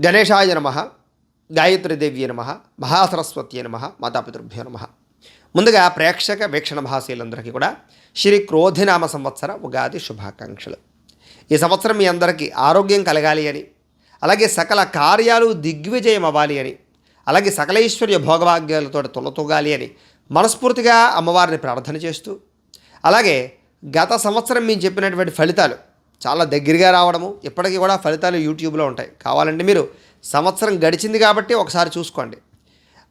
గణేశాయ నమ, గాయత్రీదేవ్యే నమ, మహాసరస్వత్యే నమ, మాతాపితృభ్యో నమ. ముందుగా ప్రేక్షక వీక్షణ మహాశీలందరికీ కూడా శ్రీ క్రోధినామ సంవత్సర ఉగాది శుభాకాంక్షలు. ఈ సంవత్సరం మీ అందరికీ ఆరోగ్యం కలగాలి అని, అలాగే సకల కార్యాలు దిగ్విజయం అవ్వాలి అని, అలాగే సకలైశ్వర్య భోగభాగ్యాలతో తొలతూగాలి అని మనస్ఫూర్తిగా అమ్మవారిని ప్రార్థన చేస్తూ, అలాగే గత సంవత్సరం మేము చెప్పినటువంటి ఫలితాలు చాలా దగ్గరగా రావడము, ఇప్పటికీ కూడా ఫలితాలు యూట్యూబ్లో ఉంటాయి. కావాలంటే మీరు సంవత్సరం గడిచింది కాబట్టి ఒకసారి చూసుకోండి.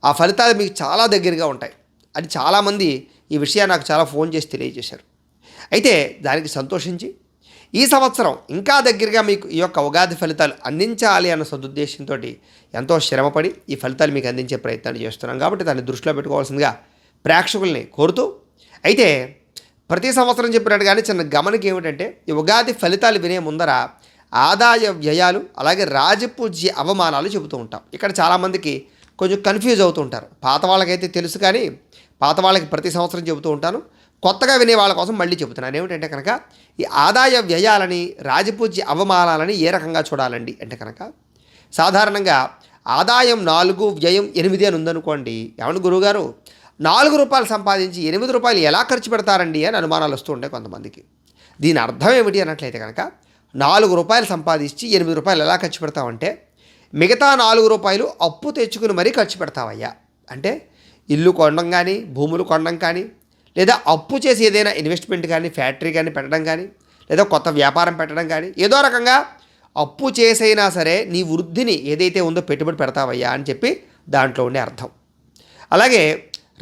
ఆ ఫలితాలు మీకు చాలా దగ్గరగా ఉంటాయి. అది చాలామంది ఈ విషయాన్ని నాకు చాలా ఫోన్ చేసి తెలియజేశారు. అయితే దానికి సంతోషించి ఈ సంవత్సరం ఇంకా దగ్గరగా మీకు ఈ యొక్క ఉగాది ఫలితాలు అందించాలి అన్న సదుద్దేశంతో ఎంతో శ్రమపడి ఈ ఫలితాలు మీకు అందించే ప్రయత్నాలు చేస్తున్నాం. కాబట్టి దాన్ని దృష్టిలో పెట్టుకోవాల్సిందిగా ప్రేక్షకుల్ని కోరుతూ, అయితే ప్రతి సంవత్సరం చెప్పినట్టుగానే చిన్న గమనిక ఏమిటంటే, ఈ ఉగాది ఫలితాలు వినే ముందర ఆదాయ వ్యయాలు అలాగే రాజపూజ్య అవమానాలు చెబుతూ ఉంటాం. ఇక్కడ చాలామందికి కొంచెం కన్ఫ్యూజ్ అవుతూ ఉంటారు. పాత వాళ్ళకైతే తెలుసు, కానీ పాత వాళ్ళకి ప్రతి సంవత్సరం చెబుతూ ఉంటాను. కొత్తగా వినే వాళ్ళ కోసం మళ్ళీ చెబుతున్నాను. ఏమిటంటే కనుక, ఈ ఆదాయ వ్యయాలని రాజపూజ్య అవమానాలని ఏ రకంగా చూడాలండి అంటే కనుక, సాధారణంగా ఆదాయం 4 వ్యయం 8 అని ఉందనుకోండి. ఏమన్నా గురువుగారు, 4 రూపాయలు సంపాదించి 8 రూపాయలు ఎలా ఖర్చు పెడతారండి అని అనుమానాలు వస్తూ ఉంటాయి కొంతమందికి. దీని అర్థం ఏమిటి అన్నట్లయితే కనుక, 4 రూపాయలు సంపాదించి 8 రూపాయలు ఎలా ఖర్చు పెడతావంటే, మిగతా 4 రూపాయలు అప్పు తెచ్చుకుని మరీ ఖర్చు పెడతావయ్యా. అంటే ఇల్లు కొనడం కానీ, భూములు కొనడం కానీ, లేదా అప్పు చేసి ఏదైనా ఇన్వెస్ట్మెంట్ కానీ, ఫ్యాక్టరీ కానీ పెట్టడం కానీ, లేదా కొత్త వ్యాపారం పెట్టడం కానీ, ఏదో రకంగా అప్పు చేసైనా సరే నీ వృద్ధిని ఏదైతే ఉందో పెట్టుబడి పెడతావయ్యా అని చెప్పి దాంట్లో ఉండే అర్థం. అలాగే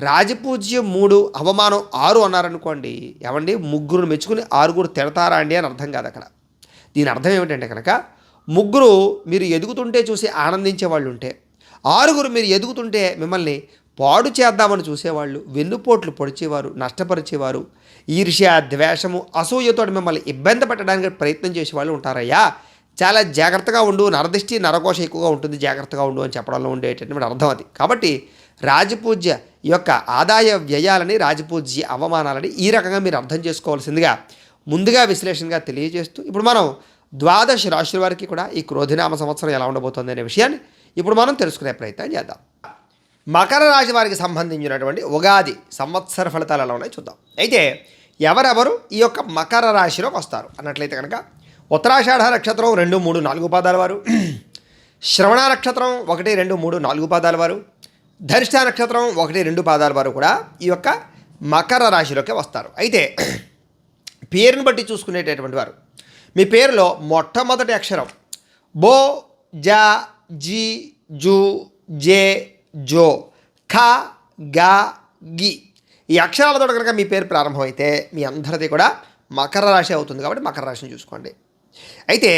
రాజపూజ్యం 3, అవమానం 6 అన్నారనుకోండి. ఏమండి, 3 మెచ్చుకుని 6 తిడతారా అండి అని అర్థం కాదు అక్కడ. దీని అర్థం ఏమిటంటే కనుక, 3 మీరు ఎదుగుతుంటే చూసి ఆనందించే వాళ్ళు ఉంటే, 6 మీరు ఎదుగుతుంటే మిమ్మల్ని పాడు చేద్దామని చూసేవాళ్ళు, వెన్నుపోట్లు పొడిచేవారు, నష్టపరిచేవారు, ఈర్ష్య, ద్వేషము, అసూయతో మిమ్మల్ని ఇబ్బంది పెట్టడానికి ప్రయత్నం చేసేవాళ్ళు ఉంటారయ్యా. చాలా జాగ్రత్తగా ఉండు, నరదృష్టి నరకోశ ఎక్కువగా ఉంటుంది, జాగ్రత్తగా ఉండు అని చెప్పడంలో ఉండేటటువంటి అర్థం అది. కాబట్టి రాజపూజ్య ఈ యొక్క ఆదాయ వ్యయాలని, రాజపూజ్య అవమానాలని ఈ రకంగా మీరు అర్థం చేసుకోవాల్సిందిగా ముందుగా విశ్లేషణగా తెలియజేస్తూ, ఇప్పుడు మనం 12 రాశుల వారికి కూడా ఈ క్రోధినామ సంవత్సరం ఎలా ఉండబోతుంది అనే విషయాన్ని ఇప్పుడు మనం తెలుసుకునే ప్రయత్నం చేద్దాం. మకర రాశి వారికి సంబంధించినటువంటి ఉగాది సంవత్సర ఫలితాలు ఎలా ఉన్నాయో చూద్దాం. అయితే ఎవరెవరు ఈ యొక్క మకర రాశిలోకి వస్తారు అన్నట్లయితే కనుక, ఉత్తరాషాఢ నక్షత్రం 2, 3, 4 పాదాల వారు, శ్రవణ నక్షత్రం 1, 2, 3, 4 పాదాల వారు, ధనిష్ట నక్షత్రం 1, 2 పాదాల వారు కూడా ఈ యొక్క మకర రాశిలోకి వస్తారు. అయితే పేరుని బట్టి చూసుకునేటటువంటి వారు, మీ పేరులో మొట్టమొదటి అక్షరం బో, జా, జీ, జూ, జే, జో, ఖ, గా, గి ఈ అక్షరాలతో కనుక మీ పేరు ప్రారంభమైతే మీ అందరిది కూడా మకర రాశి అవుతుంది. కాబట్టి మకర రాశిని చూసుకోండి. అయితే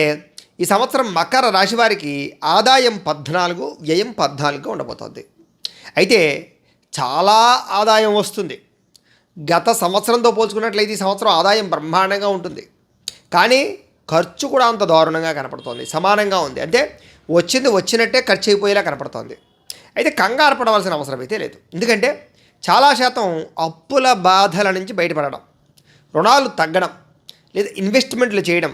ఈ సంవత్సరం మకర రాశి వారికి ఆదాయం 14, వ్యయం 14గా ఉండబోతోంది. అయితే చాలా ఆదాయం వస్తుంది. గత సంవత్సరంతో పోల్చుకున్నట్లయితే ఈ సంవత్సరం ఆదాయం బ్రహ్మాండంగా ఉంటుంది, కానీ ఖర్చు కూడా అంత దారుణంగా కనపడుతోంది. సమానంగా ఉంది, అంటే వచ్చింది వచ్చినట్టే ఖర్చు అయిపోయేలా కనపడుతోంది. అయితే కంగారు పడవలసిన అవసరం అయితే లేదు. ఎందుకంటే చాలా శాతం అప్పుల బాధల నుంచి బయటపడడం, రుణాలు తగ్గడం, లేదా ఇన్వెస్ట్మెంట్లు చేయడం,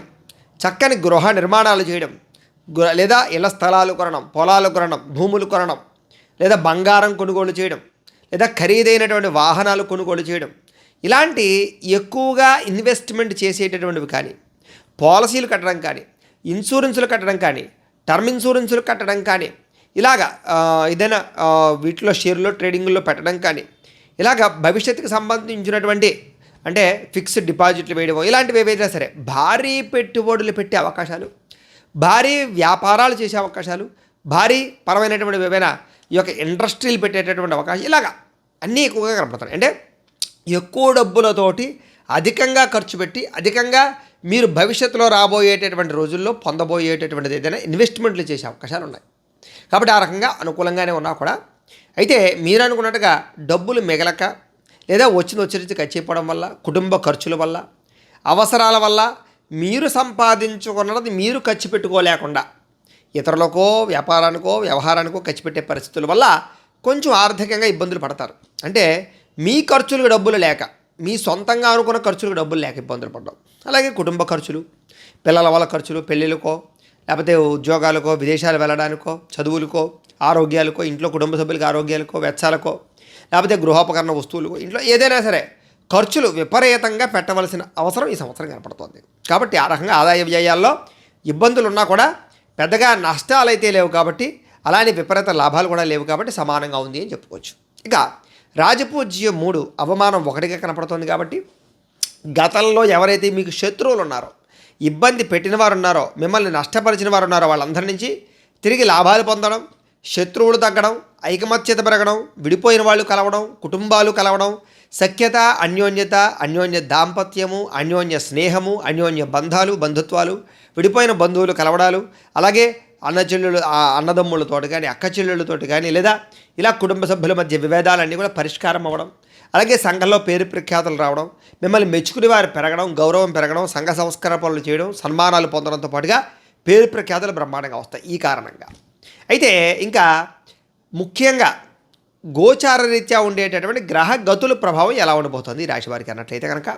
చక్కని గృహ నిర్మాణాలు చేయడం, లేదా ఇళ్ల స్థలాలు కొనడం, పొలాలు కొనడం, భూములు కొనడం, లేదా బంగారం కొనుగోలు చేయడం, లేదా ఖరీదైనటువంటి వాహనాలు కొనుగోలు చేయడం, ఇలాంటి ఎక్కువగా ఇన్వెస్ట్మెంట్ చేసేటటువంటివి కానీ, పాలసీలు కట్టడం కానీ, ఇన్సూరెన్సులు కట్టడం కానీ, టర్మ్ ఇన్సూరెన్సులు కట్టడం కానీ, ఇలాగా ఏదైనా వీటిలో షేర్లో ట్రేడింగ్లో పెట్టడం కానీ, ఇలాగ భవిష్యత్తుకు సంబంధించినటువంటి అంటే ఫిక్స్డ్ డిపాజిట్లు వేయడం, ఇలాంటివి ఏవైనా సరే భారీ పెట్టుబడులు పెట్టే అవకాశాలు, భారీ వ్యాపారాలు చేసే అవకాశాలు, భారీ పరమైనటువంటి ఏవైనా ఈ యొక్క ఇండస్ట్రీలు పెట్టేటటువంటి అవకాశం, ఇలాగా అన్నీ ఎక్కువగా కనపడతాయి. అంటే ఎక్కువ డబ్బులతోటి అధికంగా ఖర్చు పెట్టి అధికంగా మీరు భవిష్యత్తులో రాబోయేటటువంటి రోజుల్లో పొందబోయేటటువంటిది ఏదైనా ఇన్వెస్ట్మెంట్లు చేసే అవకాశాలు ఉన్నాయి. కాబట్టి ఆ రకంగా అనుకూలంగానే ఉన్నా కూడా, అయితే మీరు అనుకున్నట్టుగా డబ్బులు మిగలక, లేదా వచ్చినట్టు ఖర్చు అయిపోవడం వల్ల, కుటుంబ ఖర్చుల వల్ల, అవసరాల వల్ల మీరు సంపాదించుకున్నది మీరు ఖర్చు పెట్టుకోలేకుండా ఇతరులకో, వ్యాపారానికో, వ్యవహారానికో ఖర్చు పెట్టే పరిస్థితుల వల్ల కొంచెం ఆర్థికంగా ఇబ్బందులు పడతారు. అంటే మీ ఖర్చులకు డబ్బులు లేక, మీ సొంతంగా అనుకున్న ఖర్చులకు డబ్బులు లేక ఇబ్బందులు పడ్డాం. అలాగే కుటుంబ ఖర్చులు, పిల్లల వాళ్ళ ఖర్చులు, పెళ్ళిళ్ళకో, లేకపోతే ఉద్యోగాలకో, విదేశాలు వెళ్ళడానికో, చదువులకో, ఆరోగ్యాలకో, ఇంట్లో కుటుంబ సభ్యులకి ఆరోగ్యాలకో, వెచ్చాలకో, లేకపోతే గృహోపకరణ వస్తువులకో, ఇంట్లో ఏదైనా సరే ఖర్చులు విపరీతంగా పెట్టవలసిన అవసరం ఈ సంవత్సరం కనపడుతోంది. కాబట్టి ఆ రకంగా ఆదాయ వ్యయాల్లో ఇబ్బందులు ఉన్నా కూడా పెద్దగా నష్టాలైతే లేవు కాబట్టి, అలానే విపరీత లాభాలు కూడా లేవు కాబట్టి సమానంగా ఉంది అని చెప్పుకోవచ్చు. ఇక రాజపూజ్యం 3 అవమానం 1గా కనపడుతోంది కాబట్టి గతంలో ఎవరైతే మీకు శత్రువులు ఉన్నారో, ఇబ్బంది పెట్టిన వారు ఉన్నారో, మిమ్మల్ని నష్టపరిచిన వారు ఉన్నారో వాళ్ళందరి నుంచి తిరిగి లాభాలు పొందడం, శత్రువులు తగ్గడం, ఐకమత్యత పెరగడం, విడిపోయిన వాళ్ళు కలవడం, కుటుంబాలు కలవడం, సఖ్యత, అన్యోన్యత, అన్యోన్య దాంపత్యము, అన్యోన్య స్నేహము, అన్యోన్య బంధాలు, బంధుత్వాలు, విడిపోయిన బంధువులు కలవడాలు, అలాగే అన్నదమ్ములతోటి కానీ, అక్క చెల్లెళ్ళతోటి కానీ, లేదా ఇలా కుటుంబ సభ్యుల మధ్య విభేదాలన్నీ కూడా పరిష్కారం అవ్వడం, అలాగే సంఘంలో పేరు ప్రఖ్యాతులు రావడం, మిమ్మల్ని మెచ్చుకుని వారు పెరగడం, గౌరవం పెరగడం, సంఘ సంస్కార పనులు చేయడం, సన్మానాలు పొందడంతో పాటుగా పేరు ప్రఖ్యాతులు బ్రహ్మాండంగా వస్తాయి ఈ కారణంగా. అయితే ఇంకా ముఖ్యంగా గోచార రీత్యా ఉండేటటువంటి గ్రహ గతుల ప్రభావం ఎలా ఉండబోతుంది ఈ రాశివారికి అన్నట్లయితే కనుక,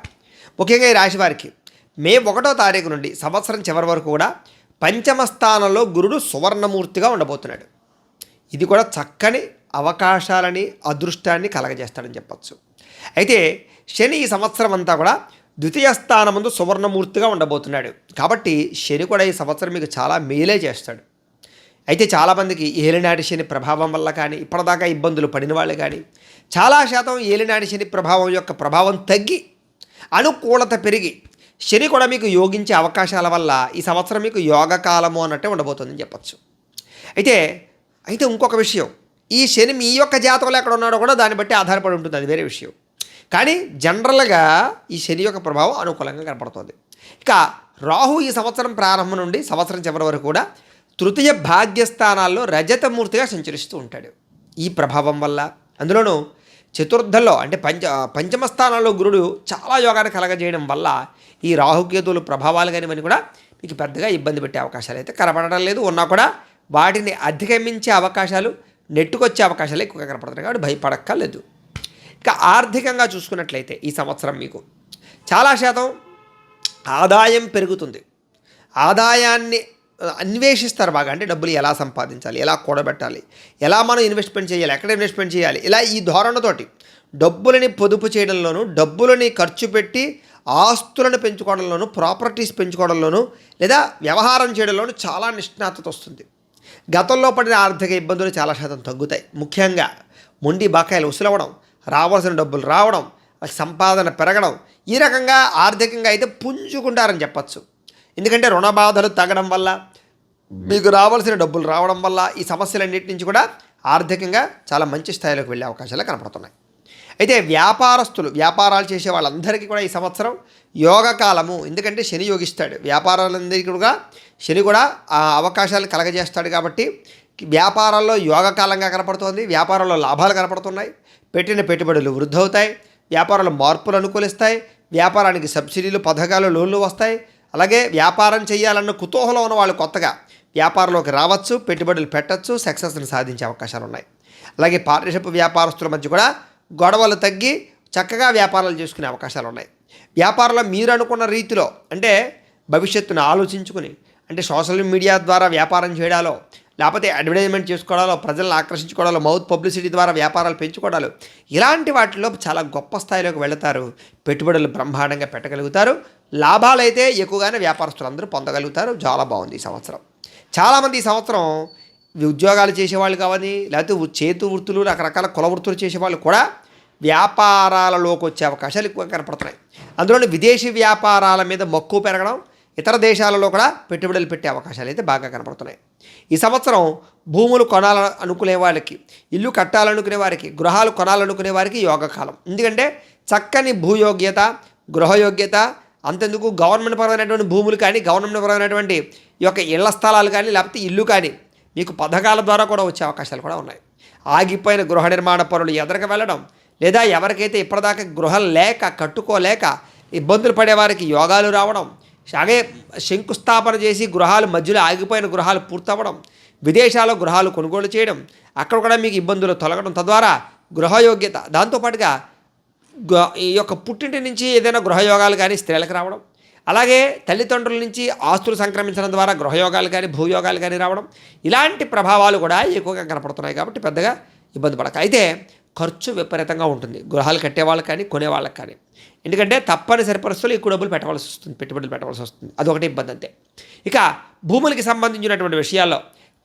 ముఖ్యంగా ఈ రాశివారికి మే 1వ తారీఖు నుండి సంవత్సరం చివరి వరకు కూడా పంచమ స్థానంలో గురుడు సువర్ణమూర్తిగా ఉండబోతున్నాడు. ఇది కూడా చక్కని అవకాశాలని, అదృష్టాన్ని కలగజేస్తాడని చెప్పచ్చు. అయితే శని ఈ సంవత్సరం అంతా కూడా ద్వితీయ స్థానమందు సువర్ణమూర్తిగా ఉండబోతున్నాడు. కాబట్టి శని కూడా ఈ సంవత్సరం మీకు చాలా మేలే చేస్తాడు. అయితే చాలామందికి ఏలినాటి శని ప్రభావం వల్ల కానీ, ఇప్పటిదాకా ఇబ్బందులు పడిన వాళ్ళు కానీ, చాలా శాతం ఏలినాటి శని ప్రభావం యొక్క ప్రభావం తగ్గి అనుకూలత పెరిగి శని కూడా మీకు యోగించే అవకాశాల వల్ల ఈ సంవత్సరం మీకు యోగకాలము అన్నట్టే ఉండబోతుందని చెప్పచ్చు. అయితే ఇంకొక విషయం, ఈ శని మీ యొక్క జాతకంలో ఎక్కడ ఉన్నాడో కూడా దాన్ని బట్టి ఆధారపడి ఉంటుంది, అది వేరే విషయం. కానీ జనరల్గా ఈ శని యొక్క ప్రభావం అనుకూలంగా కనపడుతుంది. ఇక రాహు ఈ సంవత్సరం ప్రారంభం నుండి సంవత్సరం చివరి వరకు కూడా తృతీయ భాగ్యస్థానాల్లో రజతమూర్తిగా సంచరిస్తూ ఉంటాడు. ఈ ప్రభావం వల్ల అందులోనూ చతుర్థంలో అంటే పంచమ స్థానంలో గురుడు చాలా యోగాన్ని కలగజేయడం వల్ల ఈ రాహుకేతువుల ప్రభావాలు కానివన్నీ కూడా మీకు పెద్దగా ఇబ్బంది పెట్టే అవకాశాలు అయితే కనపడడం లేదు. ఉన్నా కూడా వాటిని అధిగమించే అవకాశాలు, నెట్టుకొచ్చే అవకాశాలు ఎక్కువగా కనపడుతున్నాయి కాబట్టి భయపడక్కర్లేదు. ఇక ఆర్థికంగా చూసుకున్నట్లయితే ఈ సంవత్సరం మీకు చాలా శాతం ఆదాయం పెరుగుతుంది. ఆదాయాన్ని అన్వేషిస్తారు బాగా. అంటే డబ్బులు ఎలా సంపాదించాలి, ఎలా కూడబెట్టాలి, ఎలా మనం ఇన్వెస్ట్మెంట్ చేయాలి, ఎక్కడ ఇన్వెస్ట్మెంట్ చేయాలి, ఇలా ఈ ధోరణితోటి డబ్బులని పొదుపు చేయడంలోనూ, డబ్బులని ఖర్చు పెట్టి ఆస్తులను పెంచుకోవడంలోనూ, ప్రాపర్టీస్ పెంచుకోవడంలోనూ, లేదా వ్యవహారం చేయడంలోనూ చాలా నిష్ణాతత వస్తుంది. గతంలో పడిన ఆర్థిక ఇబ్బందులు చాలా శాతం తగ్గుతాయి. ముఖ్యంగా మొండి బకాయిలు వసూలవ్వడం, రావాల్సిన డబ్బులు రావడం, సంపాదన పెరగడం, ఈ రకంగా ఆర్థికంగా అయితే పుంజుకుంటారని చెప్పచ్చు. ఎందుకంటే రుణ బాధలు తగ్గడం వల్ల, మీకు రావాల్సిన డబ్బులు రావడం వల్ల ఈ సమస్యలన్నింటి నుంచి కూడా ఆర్థికంగా చాలా మంచి స్థాయిలోకి వెళ్ళే అవకాశాలు కనపడుతున్నాయి. అయితే వ్యాపారాలు చేసే వాళ్ళందరికీ కూడా ఈ సంవత్సరం యోగకాలము. ఎందుకంటే శని యోగిస్తాడు, వ్యాపారాలందరికీ కూడా శని కూడా ఆ అవకాశాలు కలగజేస్తాడు. కాబట్టి వ్యాపారాల్లో యోగకాలంగా కనపడుతోంది. వ్యాపారంలో లాభాలు కనపడుతున్నాయి. పెట్టిన పెట్టుబడులు వృద్ధి అవుతాయి. వ్యాపారాల మార్పులు అనుకూలిస్తాయి. వ్యాపారానికి సబ్సిడీలు, పథకాలు, లోన్లు వస్తాయి. అలాగే వ్యాపారం చేయాలన్న కుతూహలం ఉన్న వాళ్ళు కొత్తగా వ్యాపారంలోకి రావచ్చు, పెట్టుబడులు పెట్టచ్చు, సక్సెస్ని సాధించే అవకాశాలు ఉన్నాయి. అలాగే పార్ట్నర్షిప్ వ్యాపారస్తుల మధ్య కూడా గొడవలు తగ్గి చక్కగా వ్యాపారాలు చేసుకునే అవకాశాలు ఉన్నాయి. వ్యాపారంలో మీరు అనుకున్న రీతిలో అంటే భవిష్యత్తును ఆలోచించుకుని, అంటే సోషల్ మీడియా ద్వారా వ్యాపారం చేయడాలో, లేకపోతే అడ్వర్టైజ్మెంట్ చేసుకోవడాలో, ప్రజలను ఆకర్షించుకోవడాలో, మౌత్ పబ్లిసిటీ ద్వారా వ్యాపారాలు పెంచుకోవడాలు, ఇలాంటి వాటిల్లో చాలా గొప్ప స్థాయిలోకి వెళతారు. పెట్టుబడులు బ్రహ్మాండంగా పెట్టగలుగుతారు. లాభాలైతే ఎక్కువగానే వ్యాపారస్తులు అందరూ పొందగలుగుతారు. చాలా బాగుంది ఈ సంవత్సరం. చాలామంది ఈ సంవత్సరం ఉద్యోగాలు చేసేవాళ్ళు కావాలి, లేకపోతే చేతు వృత్తులు, రకరకాల కుల వృత్తులు చేసేవాళ్ళు కూడా వ్యాపారాలలోకి వచ్చే అవకాశాలు ఎక్కువ కనపడుతున్నాయి. అందులోని విదేశీ వ్యాపారాల మీద మక్కువ పెరగడం, ఇతర దేశాలలో కూడా పెట్టుబడులు పెట్టే అవకాశాలు అయితే బాగా కనపడుతున్నాయి. ఈ సంవత్సరం భూములు కొనాలనుకునే వాళ్ళకి, ఇల్లు కట్టాలనుకునే వారికి, గృహాలు కొనాలనుకునే వారికి యోగకాలం. ఎందుకంటే చక్కని భూయోగ్యత, గృహయోగ్యత, అంతెందుకు గవర్నమెంట్ పరమైనటువంటి భూములు కానీ, గవర్నమెంట్ పరమైనటువంటి ఈ యొక్క ఇళ్ల స్థలాలు కానీ, లేకపోతే ఇల్లు కానీ మీకు పథకాల ద్వారా కూడా వచ్చే అవకాశాలు కూడా ఉన్నాయి. ఆగిపోయిన గృహ నిర్మాణ పనులు ఎదరికి వెళ్ళడం, లేదా ఎవరికైతే ఇప్పటిదాకా గృహం లేక, కట్టుకోలేక ఇబ్బందులు పడేవారికి యోగాలు రావడం, అలాగే శంకుస్థాపన చేసి గృహాలు మధ్యలో ఆగిపోయిన గృహాలు పూర్తవ్వడం, విదేశాల్లో గృహాలు కొనుగోలు చేయడం, అక్కడ కూడా మీకు ఇబ్బందులు తొలగడం, తద్వారా గృహయోగ్యత, దాంతోపాటుగా ఈ యొక్క పుట్టింటి నుంచి ఏదైనా గృహయోగాలు కానీ స్త్రీలకు రావడం, అలాగే తల్లిదండ్రుల నుంచి ఆస్తులు సంక్రమించడం ద్వారా గృహయోగాలు కానీ భూయోగాలు కానీ రావడం, ఇలాంటి ప్రభావాలు కూడా ఎక్కువగా కనపడుతున్నాయి. కాబట్టి పెద్దగా ఇబ్బంది పడక. అయితే ఖర్చు విపరీతంగా ఉంటుంది గృహాలు కట్టేవాళ్ళకి కానీ కొనేవాళ్ళకి కానీ. ఎందుకంటే తప్పనిసరి పరిస్థితుల్లో ఎక్కువ డబ్బులు పెట్టవలసి వస్తుంది, పెట్టుబడులు పెట్టవలసి వస్తుంది. అదొకటి ఇబ్బంది అంతే. ఇక భూములకి సంబంధించినటువంటి విషయాల్లో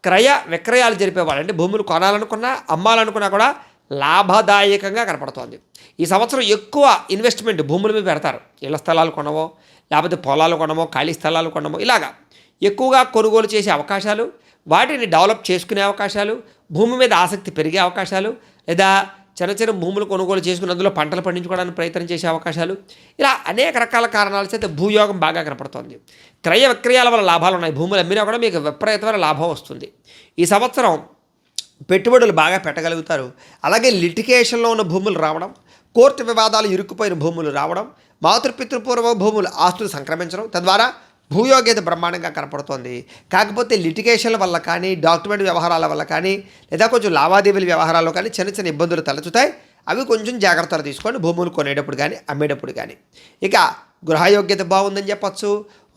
క్రయ విక్రయాలు జరిపేవాళ్ళు, అంటే భూములు కొనాలనుకున్నా అమ్మాలనుకున్నా కూడా లాభదాయకంగా కనపడుతోంది. ఈ సంవత్సరం ఎక్కువ ఇన్వెస్ట్మెంట్ భూముల మీద పెడతారు. ఇళ్ల స్థలాలు కొనవో, లేకపోతే పొలాలు కొనమో, ఖాళీ స్థలాలు కొనమో, ఇలాగా ఎక్కువగా కొనుగోలు చేసే అవకాశాలు, వాటిని డెవలప్ చేసుకునే అవకాశాలు, భూమి మీద ఆసక్తి పెరిగే అవకాశాలు, లేదా చిన్న చిన్న భూములు కొనుగోలు చేసుకుని అందులో పంటలు పండించుకోవడానికి ప్రయత్నం చేసే అవకాశాలు, ఇలా అనేక రకాల కారణాల చేత భూయోగం బాగా కనపడుతోంది. క్రయ విక్రయాల వల్ల లాభాలు ఉన్నాయి. భూములు అమ్మినా కూడా మీకు విపరీతమైన లాభం వస్తుంది. ఈ సంవత్సరం పెట్టుబడులు బాగా పెట్టగలుగుతారు. అలాగే లిటిగేషన్లో ఉన్న భూములు రావడం, కోర్టు వివాదాలు ఇరుక్కుపోయిన భూములు రావడం, మాతృపితృపూర్వ భూములు ఆస్తులు సంక్రమించడం, తద్వారా భూయోగ్యత బ్రహ్మాండంగా కనపడుతోంది. కాకపోతే లిటిగేషన్ల వల్ల కానీ, డాక్యుమెంట్ వ్యవహారాల వల్ల కానీ, లేదా కొంచెం లావాదేవీల వ్యవహారాల్లో కానీ చిన్న చిన్న ఇబ్బందులు తలెత్తుతాయి. అవి కొంచెం జాగ్రత్తలు తీసుకోండి భూములు కొనేటప్పుడు కానీ అమ్మేటప్పుడు కానీ. ఇక గృహయోగ్యత బాగుందని చెప్పచ్చు.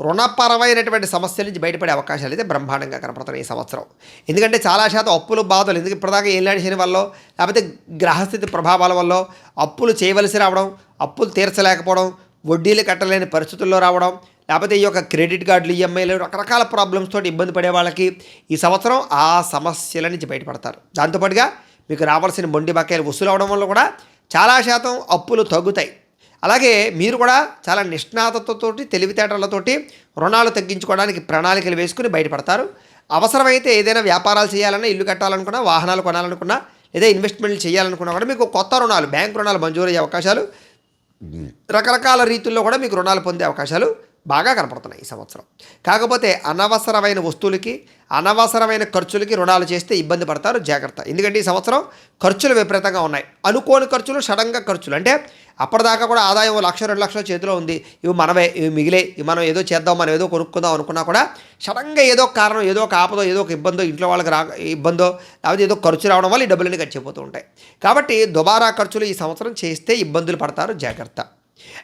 రుణపరమైనటువంటి సమస్యల నుంచి బయటపడే అవకాశాలు అయితే బ్రహ్మాండంగా కనపడుతున్నాయి ఈ సంవత్సరం. ఎందుకంటే చాలా శాతం అప్పులు బాధలు, ఎందుకు ఇప్పటిదాకా ఏలాంటి శని వల్ల లేకపోతే గ్రహస్థితి ప్రభావాల వల్ల అప్పులు చేయవలసి రావడం, అప్పులు తీర్చలేకపోవడం, వడ్డీలు కట్టలేని పరిస్థితుల్లో రావడం, లేకపోతే ఈ యొక్క క్రెడిట్ కార్డులు, ఈఎంఐలు, రకరకాల ప్రాబ్లమ్స్ తోటి ఇబ్బంది పడే వాళ్ళకి ఈ సంవత్సరం ఆ సమస్యల నుంచి బయటపడతారు. దాంతోపాటుగా మీకు రావాల్సిన మొండి బకాయిలు వసూలు అవడం వల్ల కూడా చాలా శాతం అప్పులు తగ్గుతాయి. అలాగే మీరు కూడా చాలా నిష్ణాతతతోటి, తెలివితేటలతోటి రుణాలు తగ్గించుకోవడానికి ప్రణాళికలు వేసుకుని బయటపడతారు. అవసరమైతే ఏదైనా వ్యాపారాలు చేయాలన్నా, ఇల్లు కట్టాలనుకున్నా, వాహనాలు కొనాలనుకున్నా, లేదా ఇన్వెస్ట్మెంట్లు చేయాలనుకున్నా కూడా మీకు కొత్త రుణాలు, బ్యాంక్ రుణాలు మంజూరయ్యే అవకాశాలు, రకరకాల రీతుల్లో కూడా మీకు రుణాలు పొందే అవకాశాలు బాగా కనపడుతున్నాయి ఈ సంవత్సరం. కాకపోతే అనవసరమైన వస్తువులకి, అనవసరమైన ఖర్చులకి రుణాలు చేస్తే ఇబ్బంది పడతారు, జాగ్రత్త. ఎందుకంటే ఈ సంవత్సరం ఖర్చులు విపరీతంగా ఉన్నాయి. అనుకోని ఖర్చులు, సడన్గా ఖర్చులు, అంటే అప్పటిదాకా కూడా ఆదాయం 1,00,000 2,00,000 చేతిలో ఉంది, ఇవి మనమే, ఇవి మిగిలే, ఇవి మనం ఏదో చేద్దాం, మనం ఏదో కొనుక్కుందాం అనుకున్నా కూడా సడన్గా ఏదో ఒక కారణం, ఏదో ఒక ఆపదో, ఏదో ఒక ఇబ్బందో, ఇంట్లో వాళ్ళకి ఇబ్బందో, లేకపోతే ఏదో ఖర్చు రావడం వల్ల ఈ డబ్బులన్నీ ఖర్చయిపోతూ ఉంటాయి. కాబట్టి దుబారా ఖర్చులు ఈ సంవత్సరం చేస్తే ఇబ్బందులు పడతారు, జాగ్రత్త.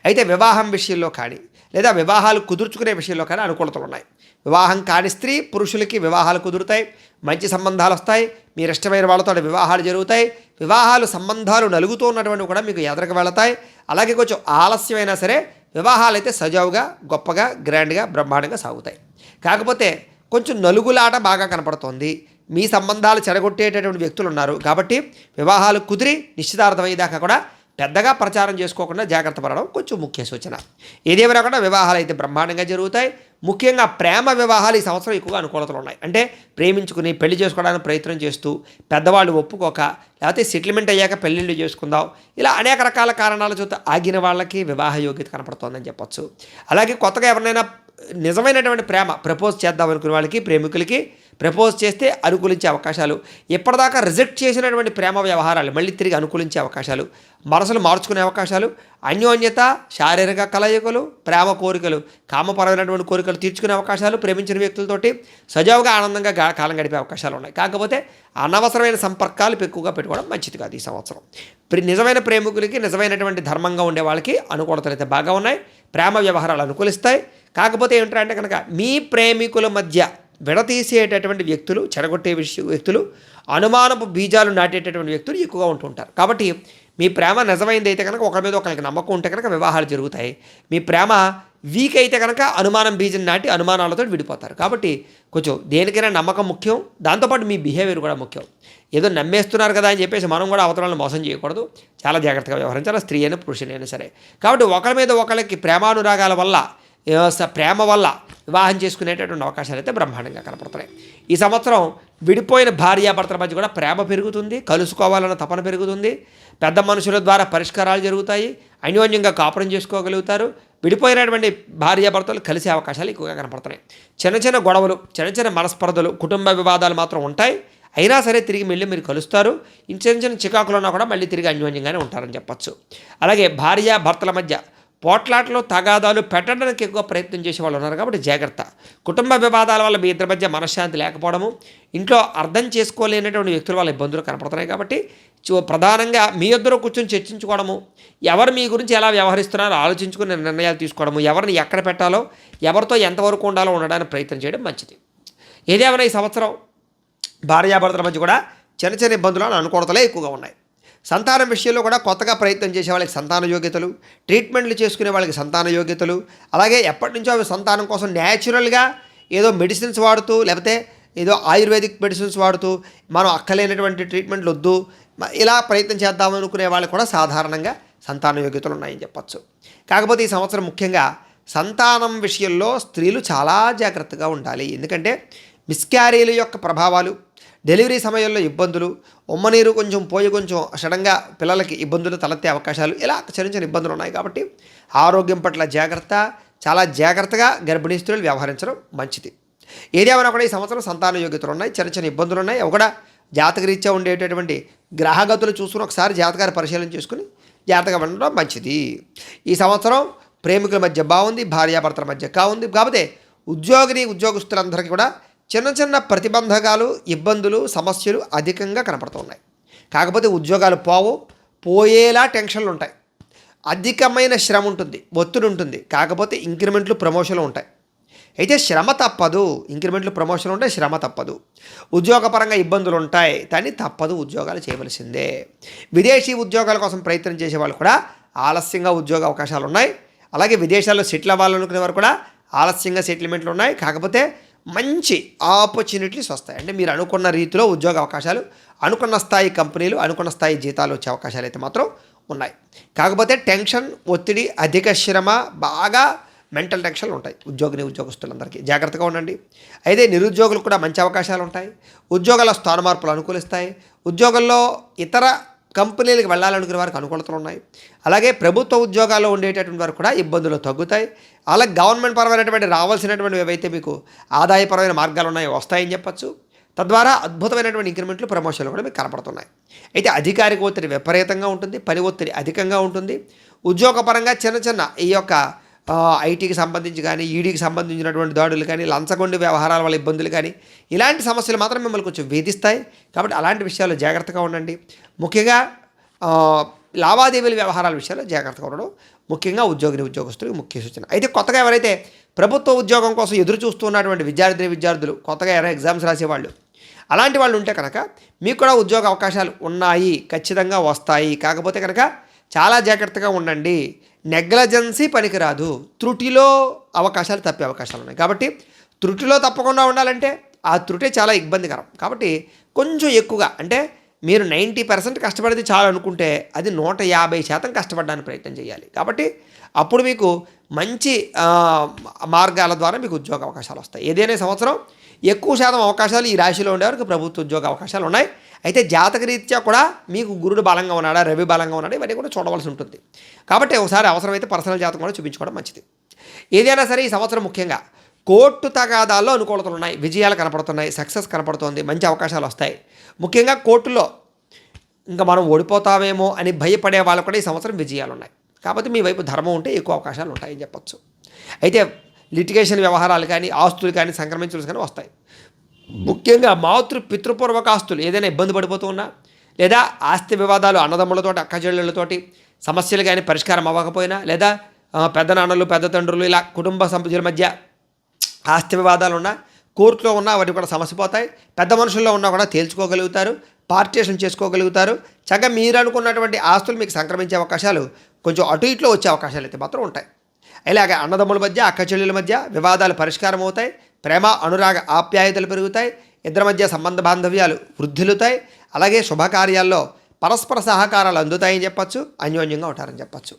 అయితే వివాహం విషయంలో కానీ, లేదా వివాహాలు కుదుర్చుకునే విషయంలో కానీ అనుకూలతలు ఉన్నాయి. వివాహం కాని స్త్రీ పురుషులకి వివాహాలు కుదురుతాయి, మంచి సంబంధాలు వస్తాయి, మీరు ఇష్టమైన వాళ్ళతో వివాహాలు జరుగుతాయి. వివాహాలు సంబంధాలు నలుగుతూ ఉన్నటువంటివి కూడా మీకు ఎదరకు వెళతాయి. అలాగే కొంచెం ఆలస్యమైనా సరే వివాహాలు అయితే సజావుగా, గొప్పగా, గ్రాండ్గా, బ్రహ్మాండంగా సాగుతాయి. కాకపోతే కొంచెం నలుగులాట బాగా కనపడుతోంది. మీ సంబంధాలు చెడగొట్టేటటువంటి వ్యక్తులు ఉన్నారు. కాబట్టి వివాహాలు కుదిరి నిశ్చితార్థమయ్యేదాకా కూడా పెద్దగా ప్రచారం చేసుకోకుండా జాగ్రత్త పడడం కొంచెం ముఖ్య సూచన. ఏదేమైనా కూడా వివాహాలు అయితే బ్రహ్మాండంగా జరుగుతాయి. ముఖ్యంగా ప్రేమ వివాహాలు ఈ సంవత్సరం ఎక్కువగా అనుకూలతలు ఉన్నాయి. అంటే ప్రేమించుకుని పెళ్లి చేసుకోవడానికి ప్రయత్నం చేస్తూ పెద్దవాళ్ళు ఒప్పుకోక, లేకపోతే సెటిల్మెంట్ అయ్యాక పెళ్ళిళ్ళు చేసుకుందాం, ఇలా అనేక రకాల కారణాల చేత ఆగిన వాళ్ళకి వివాహ యోగ్యత కనపడుతోందని చెప్పచ్చు. అలాగే కొత్తగా ఎవరినైనా నిజమైనటువంటి ప్రేమ ప్రపోజ్ చేద్దాం అనుకునే వాళ్ళకి, ప్రేమికులకి ప్రపోజ్ చేస్తే అనుకూలించే అవకాశాలు, ఎప్పటిదాకా రిజెక్ట్ చేసినటువంటి ప్రేమ వ్యవహారాలు మళ్ళీ తిరిగి అనుకూలించే అవకాశాలు, మనసులు మార్చుకునే అవకాశాలు, అన్యోన్యత, శారీరక కలయికలు, ప్రేమ కోరికలు, కామపరమైనటువంటి కోరికలు తీర్చుకునే అవకాశాలు, ప్రేమించిన వ్యక్తులతోటి సజావుగా ఆనందంగా కాలం గడిపే అవకాశాలు ఉన్నాయి. కాకపోతే అనవసరమైన సంపర్కాలు ఎక్కువగా పెట్టుకోవడం మంచిది కాదు ఈ సంవత్సరం. నిజమైన ప్రేమికులకి, నిజమైనటువంటి ధర్మంగా ఉండే వాళ్ళకి అనుకూలతలు అయితే బాగా ఉన్నాయి. ప్రేమ వ్యవహారాలు అనుకూలిస్తాయి. కాకపోతే ఏమిటంటే కనుక మీ ప్రేమికుల మధ్య విడతీసేటటువంటి వ్యక్తులు, చెడగొట్టే వ్యక్తులు, అనుమానపు బీజాలు నాటేటటువంటి వ్యక్తులు ఎక్కువగా ఉంటుంటారు. కాబట్టి మీ ప్రేమ నిజమైంది అయితే కనుక ఒకరి మీద ఒకరికి నమ్మకం ఉంటే కనుక వివాహాలు జరుగుతాయి. మీ ప్రేమ వీక్ అయితే కనుక అనుమానం బీజం నాటి అనుమానాలతో విడిపోతారు. కాబట్టి కొంచెం దేనికైనా నమ్మకం ముఖ్యం, దాంతోపాటు మీ బిహేవియర్ కూడా ముఖ్యం. ఏదో నమ్మేస్తున్నారు కదా అని చెప్పేసి మనం కూడా అవతరాలను మోసం చేయకూడదు, చాలా జాగ్రత్తగా వ్యవహరించాలి, స్త్రీ అయినా పురుషులైనా సరే. కాబట్టి ఒకరి మీద ఒకరికి ప్రేమానురాగాల వల్ల, ప్రేమ వల్ల వివాహం చేసుకునేటటువంటి అవకాశాలు అయితే బ్రహ్మాండంగా కనపడుతున్నాయి. ఈ సంవత్సరం విడిపోయిన భార్యాభర్తల మధ్య కూడా ప్రేమ పెరుగుతుంది, కలుసుకోవాలన్న తపన పెరుగుతుంది, పెద్ద మనుషుల ద్వారా పరిష్కారాలు జరుగుతాయి, అన్యోన్యంగా కాపురం చేసుకోగలుగుతారు. విడిపోయినటువంటి భార్యాభర్తలు కలిసే అవకాశాలు ఎక్కువగా కనపడుతున్నాయి. చిన్న చిన్న గొడవలు, చిన్న చిన్న మనస్పర్ధలు, కుటుంబ వివాదాలు మాత్రం ఉంటాయి. అయినా సరే తిరిగి మళ్ళీ మీరు కలుస్తారు. చిన్న చిన్న చికాకులు ఉన్నా కూడా మళ్ళీ తిరిగి అన్యోన్యంగానే ఉంటారని చెప్పచ్చు. అలాగే భార్యాభర్తల మధ్య పోట్లాటలు తగాదాలు పెట్టడానికి ఎక్కువ ప్రయత్నం చేసే వాళ్ళు ఉన్నారు కాబట్టి జాగ్రత్త. కుటుంబ వివాదాల వల్ల మీ ఇద్దరి మధ్య మనశ్శాంతి లేకపోవడము, ఇంట్లో అర్థం చేసుకోలేనటువంటి వ్యక్తుల వల్ల ఇబ్బందులు కనపడుతున్నాయి కాబట్టి ప్రధానంగా మీ ఇద్దరు కూర్చొని చర్చించుకోవడము, ఎవరు మీ గురించి ఎలా వ్యవహరిస్తున్నారో ఆలోచించుకుని నిర్ణయాలు తీసుకోవడము, ఎవరిని ఎక్కడ పెట్టాలో, ఎవరితో ఎంతవరకు ఉండాలో ఉండడానికి ప్రయత్నం చేయడం మంచిది. ఏదేమైనా ఈ సంవత్సరం భార్యాభర్తల మధ్య కూడా చిన్న చిన్న ఇబ్బందులు అనుకూలతలే ఎక్కువగా ఉన్నాయి. సంతానం విషయంలో కూడా కొత్తగా ప్రయత్నం చేసే వాళ్ళకి సంతాన యోగ్యతలు, ట్రీట్మెంట్లు చేసుకునే వాళ్ళకి సంతాన యోగ్యతలు, అలాగే ఎప్పటి నుంచో అవి సంతానం కోసం న్యాచురల్గా ఏదో మెడిసిన్స్ వాడుతూ, లేకపోతే ఏదో ఆయుర్వేదిక్ మెడిసిన్స్ వాడుతూ మనం అక్కలేనటువంటి ట్రీట్మెంట్లు వద్దు ఇలా ప్రయత్నం చేద్దామనుకునే వాళ్ళకి కూడా సాధారణంగా సంతాన యోగ్యతలు ఉన్నాయని చెప్పచ్చు. కాకపోతే ఈ సంవత్సరం ముఖ్యంగా సంతానం విషయంలో స్త్రీలు చాలా జాగ్రత్తగా ఉండాలి. ఎందుకంటే మిస్క్యారీల యొక్క ప్రభావాలు, డెలివరీ సమయంలో ఇబ్బందులు, ఉమ్మనీరు కొంచెం పోయి కొంచెం సడన్గా పిల్లలకి ఇబ్బందులు తలెత్తే అవకాశాలు, ఇలా చిన్న చిన్న ఇబ్బందులు ఉన్నాయి కాబట్టి ఆరోగ్యం పట్ల జాగ్రత్త, చాలా జాగ్రత్తగా గర్భిణీ స్త్రీలు వ్యవహరించడం మంచిది. ఏదేమైనా కూడా ఈ సంవత్సరం సంతాన యోగ్యతలు ఉన్నాయి, చిన్న చిన్న ఇబ్బందులు ఉన్నాయి. అవి కూడా జాతకరీత్యా ఉండేటటువంటి గ్రహగతులు చూసుకుని ఒకసారి జాతకాన్ని పరిశీలన చేసుకుని జాగ్రత్తగా ఉండడం మంచిది. ఈ సంవత్సరం ప్రేమికుల మధ్య బాగుంది, భార్యాభర్తల మధ్య కావుంది. కాకపోతే ఉద్యోగస్తులందరికీ కూడా చిన్న చిన్న ప్రతిబంధకాలు, ఇబ్బందులు, సమస్యలు అధికంగా కనపడుతున్నాయి. కాకపోతే ఉద్యోగాలు పోయేలా టెన్షన్లు ఉంటాయి, అధికమైన శ్రమ ఉంటుంది, ఒత్తిడి ఉంటుంది. కాకపోతే ఇంక్రిమెంట్లు, ప్రమోషన్లు ఉంటాయి. అయితే శ్రమ తప్పదు. ఇంక్రిమెంట్లు, ప్రమోషన్లు ఉంటాయి, శ్రమ తప్పదు. ఉద్యోగపరంగా ఇబ్బందులు ఉంటాయి, కానీ తప్పదు, ఉద్యోగాలు చేయవలసిందే. విదేశీ ఉద్యోగాల కోసం ప్రయత్నం చేసే వాళ్ళు కూడా ఆలస్యంగా ఉద్యోగ అవకాశాలు ఉన్నాయి. అలాగే విదేశాల్లో సెటిల్ అవ్వాలనుకునే వారు కూడా ఆలస్యంగా సెటిల్మెంట్లు ఉన్నాయి. కాకపోతే మంచి ఆపర్చునిటీస్ వస్తాయి. అంటే మీరు అనుకున్న రీతిలో ఉద్యోగ అవకాశాలు, అనుకున్న స్థాయి కంపెనీలు, అనుకున్న స్థాయి జీతాలు వచ్చే అవకాశాలు అయితే మాత్రం ఉన్నాయి. కాకపోతే టెన్షన్, ఒత్తిడి, అధిక శ్రమ, బాగా మెంటల్ టెన్షన్లు ఉంటాయి ఉద్యోగస్తులందరికీ. జాగ్రత్తగా ఉండండి. అయితే నిరుద్యోగులకు కూడా మంచి అవకాశాలు ఉంటాయి. ఉద్యోగాల స్థాన మార్పులు అనుకూలిస్తాయి. ఉద్యోగంలో ఇతర కంపెనీలకు వెళ్ళాలనుకునే వారికి అనుకూలతలు ఉన్నాయి. అలాగే ప్రభుత్వ ఉద్యోగాల్లో ఉండేటటువంటి వారు కూడా ఇబ్బందులు తగ్గుతాయి. అలాగే గవర్నమెంట్ పరమైనటువంటి రావాల్సినటువంటి ఏవైతే మీకు ఆదాయపరమైన మార్గాలు ఉన్నాయో వస్తాయని చెప్పచ్చు. తద్వారా అద్భుతమైనటువంటి ఇంక్రిమెంట్లు, ప్రమోషన్లు కూడా మీకు కనపడుతున్నాయి. అయితే అధికారిక ఒత్తిడి విపరీతంగా ఉంటుంది, పని ఒత్తిడి అధికంగా ఉంటుంది. ఉద్యోగపరంగా చిన్న చిన్న ఈ యొక్క ఐటీకి సంబంధించి కానీ, ఈడీకి సంబంధించినటువంటి దాడులు కానీ, లంచగొండి వ్యవహారాల వల్ల ఇబ్బందులు కానీ, ఇలాంటి సమస్యలు మాత్రం మిమ్మల్ని కొంచెం వేధిస్తాయి. కాబట్టి అలాంటి విషయాల్లో జాగ్రత్తగా ఉండండి. ముఖ్యంగా లావాదేవీల వ్యవహారాల విషయాల్లో జాగ్రత్తగా ఉండడం ముఖ్యంగా ఉద్యోగస్తులకు ముఖ్య సూచన. అయితే కొత్తగా ఎవరైతే ప్రభుత్వ ఉద్యోగం కోసం ఎదురు చూస్తున్నటువంటి విద్యార్థులు, కొత్తగా ఎవరైనా ఎగ్జామ్స్ రాసేవాళ్ళు, అలాంటి వాళ్ళు ఉంటే కనుక మీకు కూడా ఉద్యోగ అవకాశాలు ఉన్నాయి, ఖచ్చితంగా వస్తాయి. కాకపోతే కనుక చాలా జాగ్రత్తగా ఉండండి. నెగ్లజెన్సీ పనికిరాదు. త్రుటిలో అవకాశాలు తప్పే అవకాశాలు ఉన్నాయి. కాబట్టి త్రుటిలో తప్పకుండా ఉండాలంటే ఆ త్రుటే చాలా ఇబ్బందికరం. కాబట్టి కొంచెం ఎక్కువగా, అంటే మీరు 90% కష్టపడితే చాలు అనుకుంటే అది 150% కష్టపడడానికి ప్రయత్నం చేయాలి. కాబట్టి అప్పుడు మీకు మంచి మార్గాల ద్వారా మీకు ఉద్యోగ అవకాశాలు వస్తాయి. ఏదైనా సంవత్సరం ఎక్కువ శాతం అవకాశాలు ఈ రాశిలో ఉండేవారికి ప్రభుత్వ ఉద్యోగ అవకాశాలు ఉన్నాయి. అయితే జాతకరీత్యా కూడా మీకు గురుడు బలంగా ఉన్నాడా, రవి బలంగా ఉన్నాడా, ఇవన్నీ కూడా చూడవలసి ఉంటుంది. కాబట్టి ఒకసారి అవసరమైతే పర్సనల్ జాతకం కూడా చూపించుకోవడం మంచిది. ఏదైనా సరే ఈ సంవత్సరం ముఖ్యంగా కోర్టు తగాదాల్లో అనుకూలతలు ఉన్నాయి, విజయాలు కనపడుతున్నాయి, సక్సెస్ కనపడుతుంది, మంచి అవకాశాలు వస్తాయి. ముఖ్యంగా కోర్టులో ఇంకా మనం ఓడిపోతామేమో అని భయపడే వాళ్ళు కూడా ఈ సంవత్సరం విజయాలు ఉన్నాయి. కాబట్టి మీ వైపు ధర్మం ఉంటే ఎక్కువ అవకాశాలు ఉంటాయని చెప్పచ్చు. అయితే లిటిగేషన్ వ్యవహారాలు కానీ, ఆస్తులు కానీ, సంక్రమించలు కానీ వస్తాయి. ముఖ్యంగా పితృపూర్వక ఆస్తులు ఏదైనా ఇబ్బంది పడిపోతూ ఉన్నా, లేదా ఆస్తి వివాదాలు అన్నదమ్ములతోటి, అక్కచెల్లెళ్ళతోటి సమస్యలు కానీ పరిష్కారం అవ్వకపోయినా, లేదా పెద్ద నాన్నలు, పెద్ద తండ్రులు, ఇలా కుటుంబ సభ్యుల మధ్య ఆస్తి వివాదాలు ఉన్నా, కోర్టులో ఉన్నా వాటి కూడా సమస్యపోతాయి. పెద్ద మనుషుల్లో ఉన్నా కూడా తేల్చుకోగలుగుతారు, పార్టీషన్ చేసుకోగలుగుతారు. చక్కగా మీరు అనుకున్నటువంటి ఆస్తులు మీకు సంక్రమించే అవకాశాలు, కొంచెం అటు ఇట్లో వచ్చే అవకాశాలు అయితే మాత్రం ఉంటాయి. ఇలాగే అన్నదమ్ముల మధ్య, అక్కచెల్లెల మధ్య వివాదాలు పరిష్కారం అవుతాయి. ప్రేమ, అనురాగ, ఆప్యాయతలు పెరుగుతాయి. ఇద్దరి మధ్య సంబంధ బాంధవ్యాలు వృద్ధిలుతాయి. అలాగే శుభకార్యాల్లో పరస్పర సహకారాలు అందుతాయని చెప్పచ్చు, అన్యోన్యంగా ఉంటారని చెప్పచ్చు.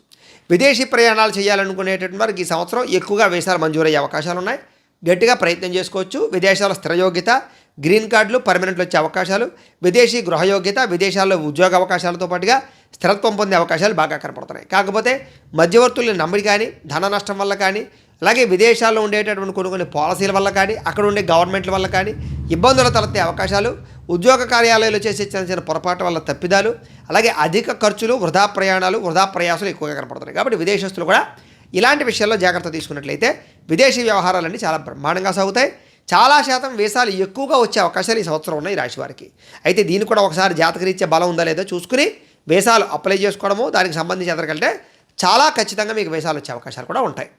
విదేశీ ప్రయాణాలు చేయాలనుకునేటటువంటి వారికి ఈ సంవత్సరం ఎక్కువగా వీసాలు మంజూరయ్యే అవకాశాలు ఉన్నాయి. గట్టిగా ప్రయత్నం చేసుకోవచ్చు. విదేశాల స్థిరయోగ్యత, గ్రీన్ కార్డులు, పర్మనెంట్లు వచ్చే అవకాశాలు, విదేశీ గృహయోగ్యత, విదేశాల్లో ఉద్యోగ అవకాశాలతో పాటుగా స్థిరత్వం పొందే అవకాశాలు బాగా కనపడుతున్నాయి. కాకపోతే మధ్యవర్తుల్ని నమ్మి కానీ, ధన నష్టం వల్ల కానీ, అలాగే విదేశాల్లో ఉండేటటువంటి కొన్ని పాలసీల వల్ల కానీ, అక్కడ ఉండే గవర్నమెంట్ల వల్ల కానీ ఇబ్బందులు తలెత్తే అవకాశాలు, ఉద్యోగ కార్యాలయాలు చేసే చిన్న చిన్న పొరపాటు వల్ల తప్పిదాలు, అలాగే అధిక ఖర్చులు, వృధా ప్రయాణాలు, వృధా ప్రయాసాలు ఎక్కువగా కనపడుతున్నాయి. కాబట్టి విదేశస్తులు కూడా ఇలాంటి విషయాల్లో జాగ్రత్త తీసుకున్నట్లయితే విదేశీ వ్యవహారాలన్నీ చాలా బ్రహ్మాండంగా సాగుతాయి. చాలా శాతం వీసాలు ఎక్కువగా వచ్చే అవకాశాలు ఈ సంవత్సరం ఉన్నాయి ఈ రాశి వారికి. అయితే దీన్ని కూడా ఒకసారి జాతకరీత్యా బలం ఉందా లేదో చూసుకుని వీసాలు అప్లై చేసుకోవడము, దానికి సంబంధించి ఎదరికంటే చాలా ఖచ్చితంగా మీకు వీసాలు వచ్చే అవకాశాలు కూడా ఉంటాయి.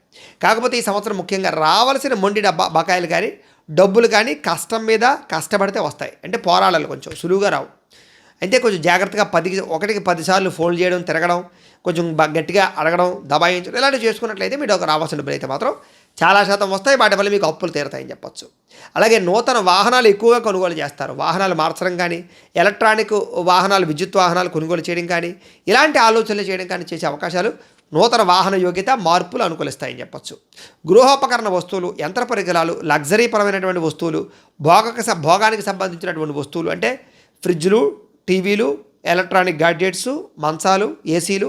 కాకపోతే ఈ సంవత్సరం ముఖ్యంగా రావాల్సిన మొండి బకాయిలు కానీ డబ్బులు కానీ కష్టం మీద కష్టపడితే వస్తాయి. అంటే పోరాడాలి, కొంచెం సులువుగా రావు. అయితే కొంచెం జాగ్రత్తగా 10 సార్లు ఫోల్డ్ చేయడం, తిరగడం, కొంచెం గట్టిగా అడగడం, దబాయించడం ఇలాంటివి చేసుకున్నట్లయితే మీరు ఒక రావాల్సిన డబ్బులు అయితే మాత్రం చాలా శాతం వస్తాయి. వాటి వల్ల మీకు అప్పులు తీరుతాయని చెప్పొచ్చు. అలాగే నూతన వాహనాలు ఎక్కువగా కొనుగోలు చేస్తారు. వాహనాలు మార్చడం కానీ, ఎలక్ట్రానిక్ వాహనాలు, విద్యుత్ వాహనాలు కొనుగోలు చేయడం కానీ, ఇలాంటి ఆలోచనలు చేయడం కానీ చేసే అవకాశాలు నూతన వాహన యోగ్యత మార్పులు అనుకూలిస్తాయని చెప్పొచ్చు. గృహోపకరణ వస్తువులు, యంత్ర పరికరాలు, లగ్జరీ పరమైనటువంటి వస్తువులు, భోగానికి సంబంధించినటువంటి వస్తువులు అంటే ఫ్రిడ్జ్లు, టీవీలు, ఎలక్ట్రానిక్ గాడ్జెట్స్, మంచాలు, ఏసీలు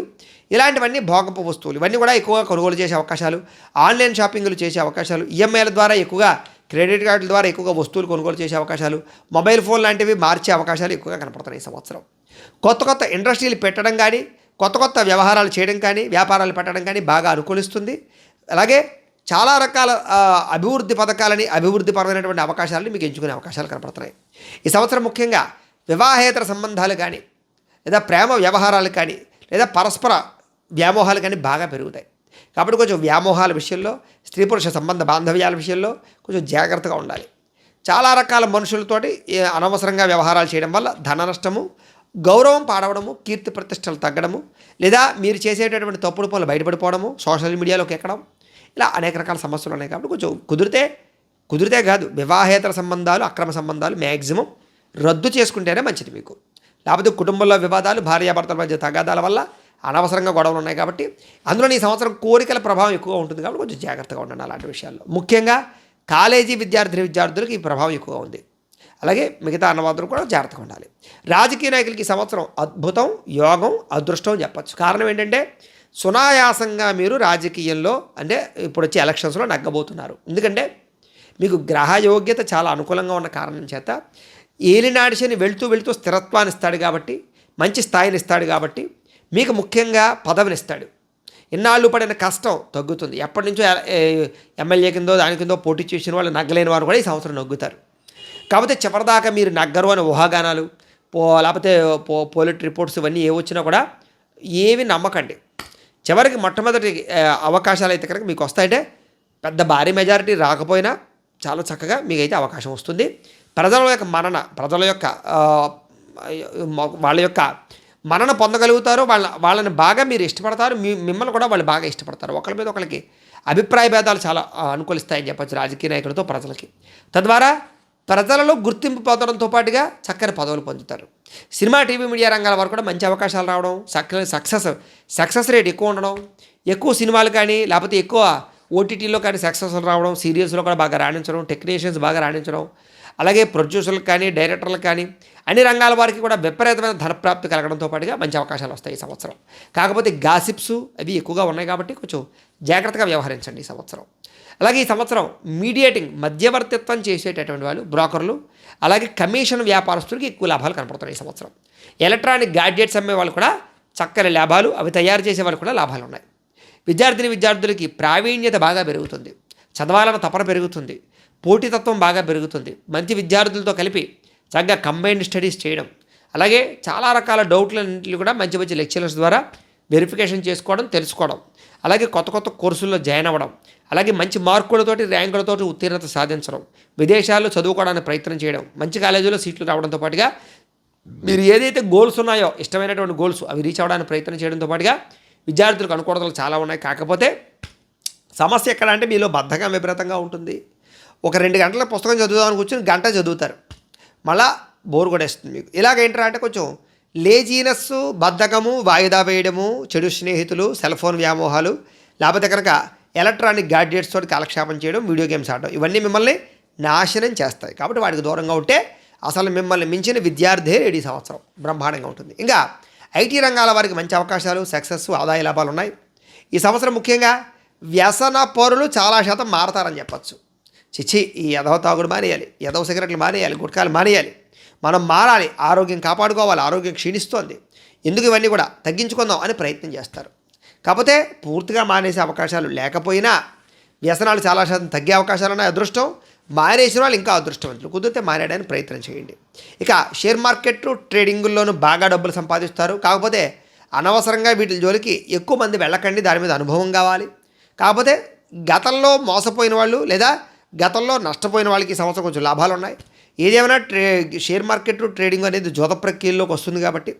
ఇలాంటివన్నీ భోగపు వస్తువులు ఇవన్నీ కూడా ఎక్కువగా కొనుగోలు చేసే అవకాశాలు, ఆన్లైన్ షాపింగ్లు చేసే అవకాశాలు, ఈఎంఐల ద్వారా ఎక్కువగా, క్రెడిట్ కార్డుల ద్వారా ఎక్కువగా వస్తువులు కొనుగోలు చేసే అవకాశాలు, మొబైల్ ఫోన్ లాంటివి మార్చే అవకాశాలు ఎక్కువగా కనపడుతున్నాయి ఈ సంవత్సరం. కొత్త ఇండస్ట్రీలు పెట్టడం కానీ, కొత్త వ్యవహారాలు చేయడం కానీ, వ్యాపారాలు పెట్టడం కానీ బాగా అనుకూలిస్తుంది. అలాగే చాలా రకాల అభివృద్ధి పథకాలని, అభివృద్ధిపరమైనటువంటి అవకాశాలని మీకు ఎంచుకునే అవకాశాలు కనపడుతున్నాయి ఈ సంవత్సరం. ముఖ్యంగా వివాహేతర సంబంధాలు కానీ, లేదా ప్రేమ వ్యవహారాలు కానీ, లేదా పరస్పర వ్యామోహాలు కానీ బాగా పెరుగుతాయి. కాబట్టి కొంచెం వ్యామోహాల విషయంలో, స్త్రీ పురుష సంబంధ బాంధవ్యాల విషయంలో కొంచెం జాగ్రత్తగా ఉండాలి. చాలా రకాల మనుషులతోటి అనవసరంగా వ్యవహారాలు చేయడం వల్ల ధన నష్టము, గౌరవం పాడవడము, కీర్తి ప్రతిష్టలు తగ్గడము, లేదా మీరు చేసేటటువంటి తప్పుడు పనులు బయటపడిపోవడము, సోషల్ మీడియాలోకి ఎక్కడం, ఇలా అనేక రకాల సమస్యలు ఉన్నాయి. కాబట్టి కొంచెం కుదిరితే కాదు, వివాహేతర సంబంధాలు, అక్రమ సంబంధాలు మ్యాక్సిమం రద్దు చేసుకుంటేనే మంచిది మీకు. లేకపోతే కుటుంబంలో వివాదాలు, భార్యాభర్తల మధ్య తగాదాల వల్ల అనవసరంగా గొడవలు ఉన్నాయి. కాబట్టి అందులో ఈ సంవత్సరం కోరికల ప్రభావం ఎక్కువగా ఉంటుంది. కాబట్టి కొంచెం జాగ్రత్తగా ఉండండి అలాంటి విషయాల్లో. ముఖ్యంగా కాలేజీ విద్యార్థులకు ఈ ప్రభావం ఎక్కువగా ఉంది. అలాగే మిగతా అన్నవాదులు కూడా జాగ్రత్తగా ఉండాలి. రాజకీయ నాయకులకి ఈ సంవత్సరం అద్భుతం, యోగం, అదృష్టం చెప్పచ్చు. కారణం ఏంటంటే సునాయాసంగా మీరు రాజకీయంలో అంటే ఇప్పుడు వచ్చే ఎలక్షన్స్లో నగ్గబోతున్నారు. ఎందుకంటే మీకు గ్రహ యోగ్యత చాలా అనుకూలంగా ఉన్న కారణం చేత ఏలినాడి శని వెళ్తూ స్థిరత్వాన్ని ఇస్తాడు కాబట్టి, మంచి స్థాయిని ఇస్తాడు కాబట్టి, మీకు ముఖ్యంగా పదవిని ఇస్తాడు. ఇన్నాళ్ళు పడిన కష్టం తగ్గుతుంది. ఎప్పటి నుంచో ఎమ్మెల్యే కిందో దాని కిందో పోటీ చేసిన వాళ్ళు నగ్గలేని వారు కూడా ఈ సంవత్సరం నగ్గుతారు. కాకపోతే చివరిదాకా మీరు నగ్గరు అని ఊహాగానాలు, లేకపోతే పోలిట్ రిపోర్ట్స్ ఇవన్నీ ఏ వచ్చినా కూడా ఏవి నమ్మకండి. చివరికి మొట్టమొదటి అవకాశాలు అయితే కనుక మీకు వస్తాయంటే పెద్ద భారీ మెజారిటీ రాకపోయినా చాలా చక్కగా మీకైతే అవకాశం వస్తుంది. ప్రజల యొక్క వాళ్ళ యొక్క మన్నన పొందగలుగుతారు. వాళ్ళని బాగా మీరు ఇష్టపడతారు, మిమ్మల్ని కూడా వాళ్ళు బాగా ఇష్టపడతారు. ఒకరి మీద ఒకరికి అభిప్రాయ భేదాలు చాలా అనుకూలిస్తాయని చెప్పచ్చు రాజకీయ నాయకులతో ప్రజలకి. తద్వారా ప్రజలలో గుర్తింపు పొందడంతో పాటుగా చక్కని పదవులు పొందుతారు. సినిమా, టీవీ, మీడియా రంగాల వరకు కూడా మంచి అవకాశాలు రావడం, సక్సెస్ రేట్ ఎక్కువ ఉండడం, ఎక్కువ సినిమాలు కానీ లేకపోతే ఎక్కువ ఓటీటీలో కానీ సక్సెస్లు రావడం, సీరియల్స్లో కూడా బాగా రాణించడం, టెక్నీషియన్స్ బాగా రాణించడం, అలాగే ప్రొడ్యూసర్లకు కానీ డైరెక్టర్లకు కానీ అన్ని రంగాల వారికి కూడా విపరీతమైన ధనప్రాప్తి కలగడంతో పాటుగా మంచి అవకాశాలు వస్తాయి ఈ సంవత్సరం. కాకపోతే గాసిప్స్ అవి ఎక్కువగా ఉన్నాయి కాబట్టి కొంచెం జాగ్రత్తగా వ్యవహరించండి ఈ సంవత్సరం. అలాగే ఈ సంవత్సరం మీడియేటింగ్, మధ్యవర్తిత్వం చేసేటటువంటి వాళ్ళు, బ్రోకర్లు, అలాగే కమిషన్ వ్యాపారస్తులకి ఎక్కువ లాభాలు కనపడుతున్నాయి ఈ సంవత్సరం. ఎలక్ట్రానిక్ గాడ్జెట్స్ అమ్మే వాళ్ళు కూడా చక్కని లాభాలు, అవి తయారు చేసే వాళ్ళు కూడా లాభాలు ఉన్నాయి. విద్యార్థులకి ప్రావీణ్యత బాగా పెరుగుతుంది, చదవాలన్న తపన పెరుగుతుంది, పోటీతత్వం బాగా పెరుగుతుంది. మంచి విద్యార్థులతో కలిపి చక్కగా కంబైన్డ్ స్టడీస్ చేయడం, అలాగే చాలా రకాల డౌట్లన్నింటినీ కూడా మంచి లెక్చరర్స్ ద్వారా వెరిఫికేషన్ చేసుకోవడం, తెలుసుకోవడం, అలాగే కొత్త కోర్సుల్లో జాయిన్ అవ్వడం, అలాగే మంచి మార్కులతోటి, ర్యాంకులతోటి ఉత్తీర్ణత సాధించడం, విదేశాల్లో చదువుకోవడానికి ప్రయత్నం చేయడం, మంచి కాలేజీలో సీట్లు రావడంతో పాటుగా మీరు ఏదైతే గోల్స్ ఉన్నాయో ఇష్టమైనటువంటి గోల్స్ అవి రీచ్ అవ్వడానికి ప్రయత్నం చేయడంతో పాటుగా విద్యార్థులకు అనుకూలతలు చాలా ఉన్నాయి. కాకపోతే సమస్య ఎక్కడ అంటే మీలో బద్ధకం విపరీతంగా ఉంటుంది. ఒక 2 గంటల పుస్తకం చదువుదామని కూర్చొని గంట చదువుతారు, మళ్ళా బోర్ కొట్టేస్తుంది మీకు. ఇలాగేంటారా అంటే కొంచెం లేజీనెస్, బద్ధకము, వాయిదా వేయడము, చెడు స్నేహితులు, సెల్ ఫోన్ వ్యామోహాలు, లేకపోతే కనుక ఎలక్ట్రానిక్ గాడ్జెట్స్ తోటి కాలక్షేపం చేయడం, వీడియో గేమ్స్ ఆడడం ఇవన్నీ మిమ్మల్ని నాశనం చేస్తాయి. కాబట్టి వాటికి దూరంగా ఉంటే అసలు మిమ్మల్ని మించిన విద్యార్థి లేడు ఈ సంవత్సరం, బ్రహ్మాండంగా ఉంటుంది. ఇంకా ఐటీ రంగాల వారికి మంచి అవకాశాలు, సక్సెస్, ఆదాయ లాభాలు ఉన్నాయి ఈ సంవత్సరం. ముఖ్యంగా వ్యసన పరులు చాలా శాతం మారతారని చెప్పచ్చు. ఈ ఎదవ తాగుడు మానేయాలి, ఎదవ సిగరెట్లు మానేయాలి, గుట్కాలు మానేయాలి, మనం మారాలి, ఆరోగ్యం కాపాడుకోవాలి, ఆరోగ్యం క్షీణిస్తోంది, ఎందుకు ఇవన్నీ కూడా తగ్గించుకుందాం అని ప్రయత్నం చేస్తారు. కాకపోతే పూర్తిగా మానేసే అవకాశాలు లేకపోయినా వ్యసనాలు చాలా శాతం తగ్గే అవకాశాలు ఉన్నాయి. అదృష్టం మానేసిన వాళ్ళు ఇంకా అదృష్టవంతులు. కుదిరితే మానేయడానికి ప్రయత్నం చేయండి. ఇక షేర్ మార్కెట్ ట్రేడింగుల్లోనూ బాగా డబ్బులు సంపాదిస్తారు. కాకపోతే అనవసరంగా వీటి జోలికి ఎక్కువ మంది వెళ్ళకండి. దాని మీద అనుభవం కావాలి. కాకపోతే గతంలో మోసపోయిన వాళ్ళు లేదా గతంలో నష్టపోయిన వాళ్ళకి ఈ సంవత్సరం కొంచెం లాభాలు ఉన్నాయి. ఏదేమైనా షేర్ మార్కెట్ ట్రేడింగ్ అనేది జోత ప్రక్రియలోకి వస్తుంది కాబట్టి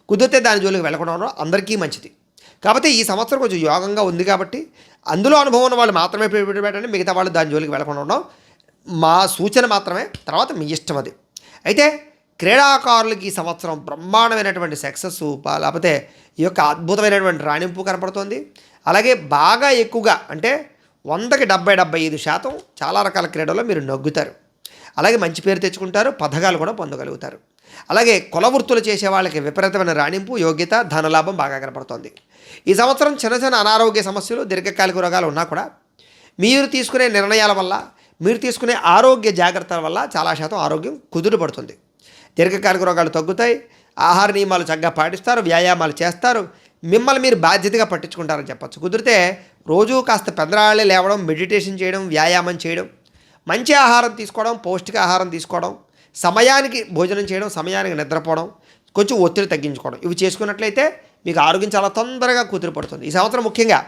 కుదిరితే దాని జోలికి వెళ్ళకుండా ఉండడం అందరికీ మంచిది. కాకపోతే ఈ సంవత్సరం కొంచెం యోగంగా ఉంది కాబట్టి అందులో అనుభవం ఉన్న వాళ్ళు మాత్రమే పెట్టుబడి పెట్టండి. మిగతా వాళ్ళు దాని జోలికి వెళ్ళకుండా ఉండడం మా సూచన మాత్రమే. తర్వాత మీ ఇష్టం అది. అయితే క్రీడాకారులకి ఈ సంవత్సరం బ్రహ్మాండమైనటువంటి సక్సెస్ లేకపోతే ఈ యొక్క అద్భుతమైనటువంటి రాణింపు కనపడుతోంది. అలాగే బాగా ఎక్కువగా అంటే 100కి 75% చాలా రకాల క్రీడల్లో మీరు నగ్గుతారు. అలాగే మంచి పేరు తెచ్చుకుంటారు. పథకాలు కూడా పొందగలుగుతారు. అలాగే కుల వృత్తులు చేసే వాళ్ళకి విపరీతమైన రాణింపు, యోగ్యత, ధనలాభం బాగా కనపడుతోంది. ఈ సంవత్సరం చిన్న చిన్న అనారోగ్య సమస్యలు, దీర్ఘకాలిక రోగాలు ఉన్నా కూడా మీరు తీసుకునే నిర్ణయాల వల్ల, మీరు తీసుకునే ఆరోగ్య జాగ్రత్తల వల్ల చాలా శాతం ఆరోగ్యం కుదురుపడుతుంది. దీర్ఘకాలిక రోగాలు తగ్గుతాయి. ఆహార నియమాలు చక్కగా పాటిస్తారు. వ్యాయామాలు చేస్తారు. మిమ్మల్ని మీరు బాధ్యతగా పట్టించుకుంటారని చెప్పచ్చు. కుదిరితే రోజు కాస్త పెద్దరాళ్ళే లేవడం, మెడిటేషన్ చేయడం, వ్యాయామం చేయడం, మంచి ఆహారం తీసుకోవడం, పౌష్టిక ఆహారం తీసుకోవడం, సమయానికి భోజనం చేయడం, సమయానికి నిద్రపోవడం, కొంచెం ఒత్తిడి తగ్గించుకోవడం, ఇవి చేసుకున్నట్లయితే మీకు ఆరోగ్యం చాలా తొందరగా కుదిరిపడుతుంది. ఈ సంవత్సరం ముఖ్యంగా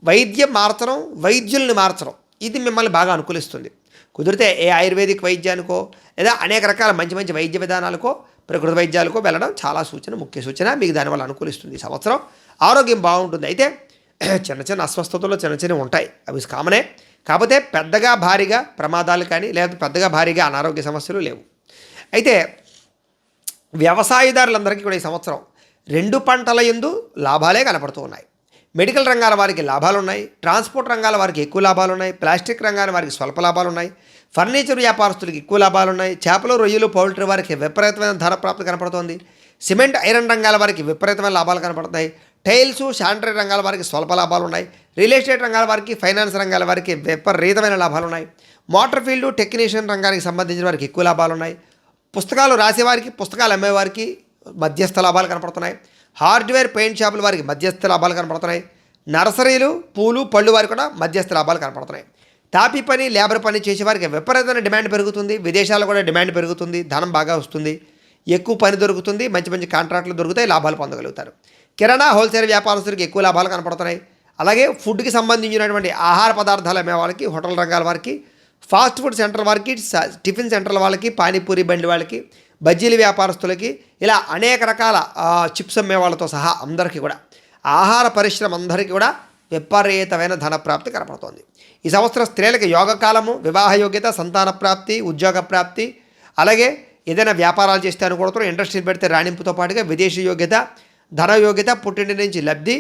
వైద్యం మార్చడం, వైద్యుల్ని మార్చడం ఇది మిమ్మల్ని బాగా అనుకూలిస్తుంది. కుదిరితే ఏ ఆయుర్వేదిక్ వైద్యానికో లేదా అనేక రకాల మంచి మంచి వైద్య విధానాలకో, ప్రకృతి వైద్యాలకో వెళ్ళడం చాలా ముఖ్య సూచన. మీకు దానివల్ల అనుకూలిస్తుంది. ఈ సంవత్సరం ఆరోగ్యం బాగుంటుంది. అయితే చిన్న చిన్న అస్వస్థతలు చిన్న చిన్నవి ఉంటాయి. అవి కామనే. కాకపోతే పెద్దగా భారీగా ప్రమాదాలు కానీ లేదా పెద్దగా భారీగా అనారోగ్య సమస్యలు లేవు. అయితే వ్యవసాయదారులందరికీ కూడా ఈ సంవత్సరం 2 పంటల యందు లాభాలే కనపడుతూ ఉన్నాయి. మెడికల్ రంగాల వారికి లాభాలు ఉన్నాయి. ట్రాన్స్పోర్ట్ రంగాల వారికి ఎక్కువ లాభాలు ఉన్నాయి. ప్లాస్టిక్ రంగాల వారికి స్వల్ప లాభాలు ఉన్నాయి. ఫర్నిచర్ వ్యాపారస్తులకు ఎక్కువ లాభాలు ఉన్నాయి. చేపలు, రొయ్యలు, పౌల్ట్రీ వారికి విపరీతమైన ధర ప్రాప్తి కనపడుతోంది. సిమెంట్, ఐరన్ రంగాల వారికి విపరీతమైన లాభాలు కనపడుతున్నాయి. టైల్స్, శానిటరీ రంగాల వారికి స్వల్ప లాభాలు ఉన్నాయి. రియల్ ఎస్టేట్ రంగాల వారికి, ఫైనాన్స్ రంగాల వారికి విపరీతమైన లాభాలు ఉన్నాయి. మోటార్ ఫీల్డ్, టెక్నీషియన్ రంగానికి సంబంధించిన వారికి ఎక్కువ లాభాలు ఉన్నాయి. పుస్తకాలు రాసేవారికి, పుస్తకాలు అమ్మేవారికి మధ్యస్థ లాభాలు కనపడుతున్నాయి. హార్డ్వేర్, పెయింట్ షాపుల వారికి మధ్యస్థ లాభాలు కనపడుతున్నాయి. నర్సరీలు, పూలు, పళ్ళు వారికి కూడా మధ్యస్థ లాభాలు కనపడుతున్నాయి. తాపీ పని, లేబర్ పని చేసేవారికి విపరీతమైన డిమాండ్ పెరుగుతుంది. విదేశాల్లో కూడా డిమాండ్ పెరుగుతుంది. ధనం బాగా వస్తుంది. ఎక్కువ పని దొరుకుతుంది. మంచి మంచి కాంట్రాక్టులు దొరుకుతాయి. లాభాలు పొందగలుగుతారు. కిరాణా, హోల్సేల్ వ్యాపారస్తులకు ఎక్కువ లాభాలు కనపడుతున్నాయి. అలాగే ఫుడ్కి సంబంధించినటువంటి ఆహార పదార్థాలు అమ్మే వాళ్ళకి, హోటల్ రంగాల వారికి, ఫాస్ట్ ఫుడ్ సెంటర్ వారికి, టిఫిన్ సెంటర్ల వాళ్ళకి, పానీపూరి బండి వాళ్ళకి, బజ్జీల వ్యాపారస్తులకి, ఇలా అనేక రకాల చిప్స్ అమ్మే వాళ్ళతో సహా అందరికీ కూడా, ఆహార పరిశ్రమ అందరికీ కూడా విపరీతమైన ధన ప్రాప్తి కనపడుతోంది. ఈ సంవత్సరం స్త్రీలకు యోగకాలము, వివాహ యోగ్యత, సంతాన ప్రాప్తి, ఉద్యోగ ప్రాప్తి, అలాగే ఏదైనా వ్యాపారాలు చేస్తే అనుకూడతారు, ఇండస్ట్రీ పెడితే రాణింపుతో పాటుగా విదేశీ యోగ్యత, ధన యోగ్యత, పుట్టింటి నుంచి లబ్ధి,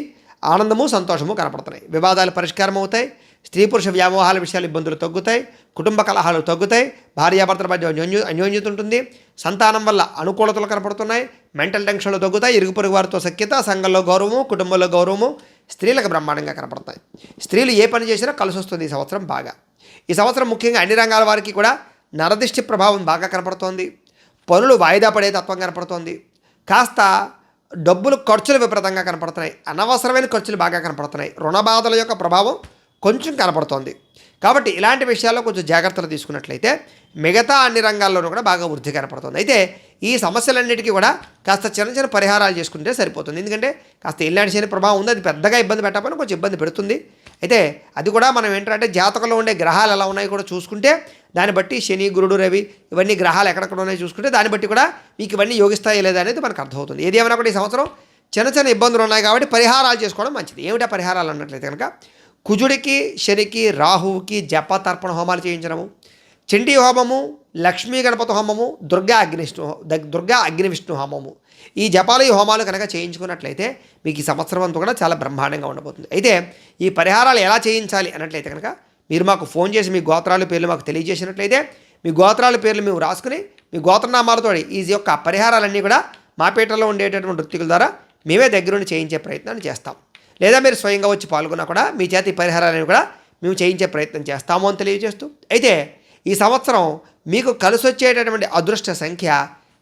ఆనందము, సంతోషము కనపడుతున్నాయి. వివాదాలు పరిష్కారం అవుతాయి. స్త్రీ పురుష వ్యామోహాల విషయాలు ఇబ్బందులు తగ్గుతాయి. కుటుంబ కలహాలు తగ్గుతాయి. భార్యాభర్తల మధ్య అన్యోన్యత ఉంటుంది. సంతానం వల్ల అనుకూలతలు కనపడుతున్నాయి. మెంటల్ టెన్షన్లు తగ్గుతాయి. ఇరుగు పొరుగు వారితో సఖ్యత, సంఘంలో గౌరవము, కుటుంబంలో గౌరవము స్త్రీలకు బ్రహ్మాండంగా కనపడతాయి. స్త్రీలు ఏ పని చేసినా కలిసి వస్తుంది ఈ సంవత్సరం బాగా. ఈ సంవత్సరం ముఖ్యంగా అన్ని రంగాల వారికి కూడా నరదిష్టి ప్రభావం బాగా కనపడుతోంది. పనులు వాయిదా పడే తత్వం కనపడుతోంది. కాస్త డబ్బులు ఖర్చులు విపరీతంగా కనపడుతున్నాయి. అనవసరమైన ఖర్చులు బాగా కనపడుతున్నాయి. రుణబాధల యొక్క ప్రభావం కొంచెం కనపడుతోంది. కాబట్టి ఇలాంటి విషయాల్లో కొంచెం జాగ్రత్తలు తీసుకున్నట్లయితే మిగతా అన్ని రంగాల్లోనూ కూడా బాగా వృద్ధి కనపడుతుంది. అయితే ఈ సమస్యలన్నిటికీ కూడా కాస్త చిన్న చిన్న పరిహారాలు చేసుకుంటే సరిపోతుంది. ఎందుకంటే కాస్త ఇలాంటి శని ప్రభావం ఉంది. అది పెద్దగా ఇబ్బంది పెట్టకపోయినా కొంచెం ఇబ్బంది పెడుతుంది. అయితే అది కూడా మనం ఏంటంటే జాతకంలో ఉండే గ్రహాలు ఎలా ఉన్నాయి కూడా చూసుకుంటే దాన్ని బట్టి శని, గురుడు, రవి ఇవన్నీ గ్రహాలు ఎక్కడెక్కడ ఉన్నాయో చూసుకుంటే దాన్ని బట్టి కూడా మీకు ఇవన్నీ యోగిస్తాయో లేదా అనేది మనకు అర్థమవుతుంది. ఏది ఏమైనా కూడా ఈ సంవత్సరం చిన్న చిన్న ఇబ్బందులు ఉన్నాయి కాబట్టి పరిహారాలు చేసుకోవడం మంచిది. ఏమిటా పరిహారాలు అన్నట్లయితే కనుక కుజుడికి, శనికి, రాహువుకి జప తర్పణ హోమాలు చేయించడము, చండీ హోమము, లక్ష్మీ గణపతి హోమము, దుర్గా అగ్ని విష్ణు హోమము, ఈ జపాలు ఈ హోమాలు కనుక చేయించుకున్నట్లయితే మీకు ఈ సంవత్సరం అంతా కూడా చాలా బ్రహ్మాండంగా ఉండబోతుంది. అయితే ఈ పరిహారాలు ఎలా చేయించాలి అన్నట్లయితే కనుక మీరు మాకు ఫోన్ చేసి మీ గోత్రాల పేర్లు మాకు తెలియజేసినట్లయితే మీ గోత్రాల పేర్లు మేము రాసుకుని మీ గోత్రనామాలతో ఈ యొక్క పరిహారాలన్నీ కూడా మా పీఠంలో ఉండేటటువంటి వృత్తికుల ద్వారా మేమే దగ్గరుండి చేయించే ప్రయత్నాన్ని చేస్తాం. లేదా మీరు స్వయంగా వచ్చి పాల్గొన్నా కూడా మీ చేతి ఈ పరిహారాలను కూడా మేము చేయించే ప్రయత్నం చేస్తాము అని తెలియజేస్తూ, అయితే ఈ సంవత్సరం మీకు కలిసి వచ్చేటటువంటి అదృష్ట సంఖ్య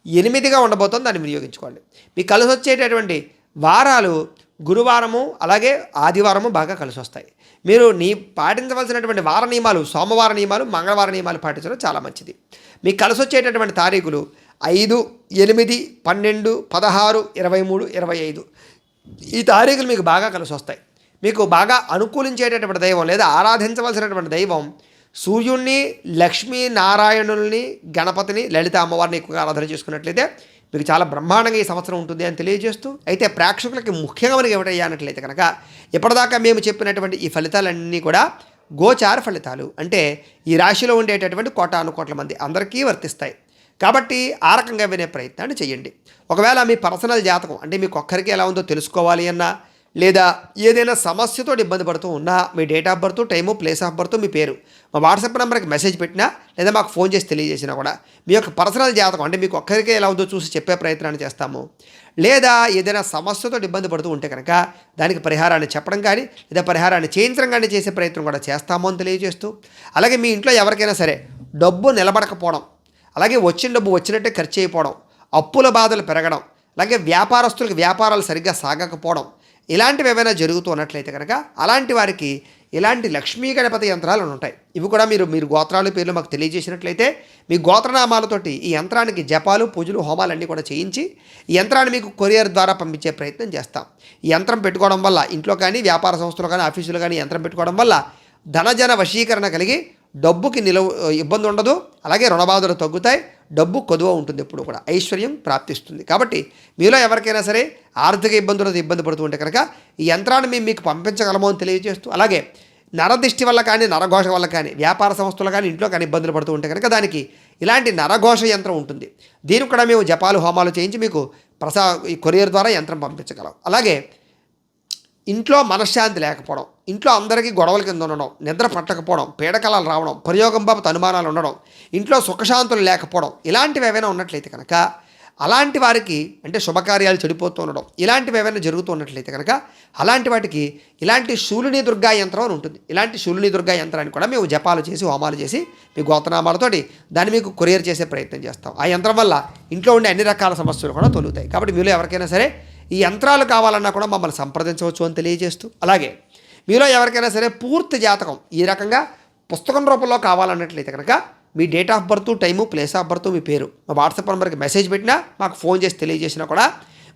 8గా ఉండబోతుంది. దాన్ని వినియోగించుకోండి. మీకు కలిసి వచ్చేటటువంటి వారాలు గురువారము అలాగే ఆదివారము బాగా కలిసి వస్తాయి. మీరు పాటించవలసినటువంటి వార నియమాలు, సోమవార నియమాలు, మంగళవార నియమాలు పాటించడం చాలా మంచిది. మీకు కలిసి వచ్చేటటువంటి తారీఖులు 5, 8, 12, 16, 23, 25 ఈ తారీఖులు మీకు బాగా కలిసి వస్తాయి. మీకు బాగా అనుకూలించేటటువంటి దైవం లేదా ఆరాధించవలసినటువంటి దైవం సూర్యుడిని, లక్ష్మీ నారాయణుల్ని, గణపతిని, లలిత అమ్మవారిని ఎక్కువగా ఆరాధన చేసుకున్నట్లయితే మీకు చాలా బ్రహ్మాండంగా ఈ సంవత్సరం ఉంటుంది అని తెలియజేస్తూ, అయితే ప్రేక్షకులకి ముఖ్యంగా మనకి ఏమిటయ్యా అన్నట్లయితే కనుక ఇప్పటిదాకా మేము చెప్పినటువంటి ఈ ఫలితాలన్నీ కూడా గోచార ఫలితాలు, అంటే ఈ రాశిలో ఉండేటటువంటి కోటాను కోట్ల మంది అందరికీ వర్తిస్తాయి. కాబట్టి ఆ రకంగా వినే ప్రయత్నాన్ని చేయండి. ఒకవేళ మీ పర్సనల్ జాతకం అంటే మీకు ఒక్కరికి ఎలా ఉందో తెలుసుకోవాలి అన్నా, లేదా ఏదైనా సమస్యతో ఇబ్బంది పడుతూ ఉన్నా, మీ date of birth, time, place of birth, మీ పేరు మా వాట్సాప్ నెంబర్కి మెసేజ్ పెట్టినా లేదా మాకు ఫోన్ చేసి తెలియజేసినా కూడా మీ యొక్క పర్సనల్ జాతకం అంటే మీకు ఒక్కరికే ఎలా ఉందో చూసి చెప్పే ప్రయత్నాన్ని చేస్తాము. లేదా ఏదైనా సమస్యతో ఇబ్బంది పడుతూ ఉంటే కనుక దానికి పరిహారాన్ని చెప్పడం కానీ లేదా పరిహారాన్ని చేయించడం కానీ చేసే ప్రయత్నం కూడా చేస్తాము అని తెలియజేస్తూ, అలాగే మీ ఇంట్లో ఎవరికైనా సరే డబ్బు నిలబడకపోవడం, అలాగే వచ్చిన డబ్బు వచ్చినట్టే ఖర్చు అయిపోవడం, అప్పుల బాధలు పెరగడం, అలాగే వ్యాపారస్తులకు వ్యాపారాలు సరిగ్గా సాగకపోవడం, ఇలాంటివి ఏమైనా జరుగుతూ ఉన్నట్లయితే కనుక అలాంటి వారికి ఇలాంటి లక్ష్మీ గణపతి యంత్రాలు ఉంటాయి. ఇవి కూడా మీరు గోత్రాలు పేర్లు మాకు తెలియజేసినట్లయితే మీ గోత్రనామాలతోటి ఈ యంత్రానికి జపాలు, పూజలు, హోమాలన్నీ కూడా చేయించి ఈ యంత్రాన్ని మీకు కొరియర్ ద్వారా పంపించే ప్రయత్నం చేస్తాం. ఈ యంత్రం పెట్టుకోవడం వల్ల ఇంట్లో కానీ, వ్యాపార సంస్థలు కానీ, ఆఫీసులు కానీ యంత్రం పెట్టుకోవడం వల్ల ధనజన వశీకరణ కలిగి డబ్బుకి ఇబ్బంది ఉండదు, అలాగే రుణబాధలు తగ్గుతాయి, డబ్బు కొదువ ఉంటుంది, ఎప్పుడు కూడా ఐశ్వర్యం ప్రాప్తిస్తుంది. కాబట్టి మీలో ఎవరికైనా సరే ఆర్థిక ఇబ్బందులతో ఇబ్బంది పడుతూ ఉంటే కనుక ఈ యంత్రాన్ని మేము మీకు పంపించగలమో అని తెలియజేస్తూ, అలాగే నరదిష్టి వల్ల కానీ, నరఘోష వల్ల కానీ, వ్యాపార సంస్థలు కానీ, ఇంట్లో కానీ ఇబ్బందులు పడుతూ ఉంటే కనుక దానికి ఇలాంటి నరఘోష యంత్రం ఉంటుంది. దీనికి కూడా మేము జపాలు, హోమాలు చేయించి మీకు ఈ కొరియర్ ద్వారా యంత్రం పంపించగలం. అలాగే ఇంట్లో మనశ్శాంతి లేకపోవడం, ఇంట్లో అందరికీ గొడవల కింద ఉండడం, నిద్ర పట్టకపోవడం, పీడకలాలు రావడం, ప్రయోగం బాబు అనుమానాలు ఉండడం, ఇంట్లో సుఖశాంతులు లేకపోవడం, ఇలాంటివి ఏవైనా ఉన్నట్లయితే కనుక అలాంటి వారికి అంటే శుభకార్యాలు చెడిపోతూ ఉండడం, ఇలాంటివి ఏమైనా జరుగుతూ ఉన్నట్లయితే కనుక అలాంటి వాటికి ఇలాంటి శూలిని దుర్గా యంత్రం అని ఉంటుంది. ఇలాంటి శూలిని దుర్గా యంత్రాన్ని కూడా మేము జపాలు చేసి, హోమాలు చేసి మీ గోత్రనామాలతోటి దాన్ని మీకు కొరియర్ చేసే ప్రయత్నం చేస్తాం. ఆ యంత్రం వల్ల ఇంట్లో ఉండే అన్ని రకాల సమస్యలు కూడా తొలుగుతాయి. కాబట్టి మీలో ఎవరికైనా సరే ఈ యంత్రాలు కావాలన్నా కూడా మమ్మల్ని సంప్రదించవచ్చు అని తెలియజేస్తూ, అలాగే మీలో ఎవరికైనా సరే పూర్తి జాతకం ఈ రకంగా పుస్తకం రూపంలో కావాలన్నట్లయితే కనుక మీ date of birth, time, place of birth, మీ పేరు మా వాట్సాప్ నెంబర్కి మెసేజ్ పెట్టినా, మాకు ఫోన్ చేసి తెలియజేసినా కూడా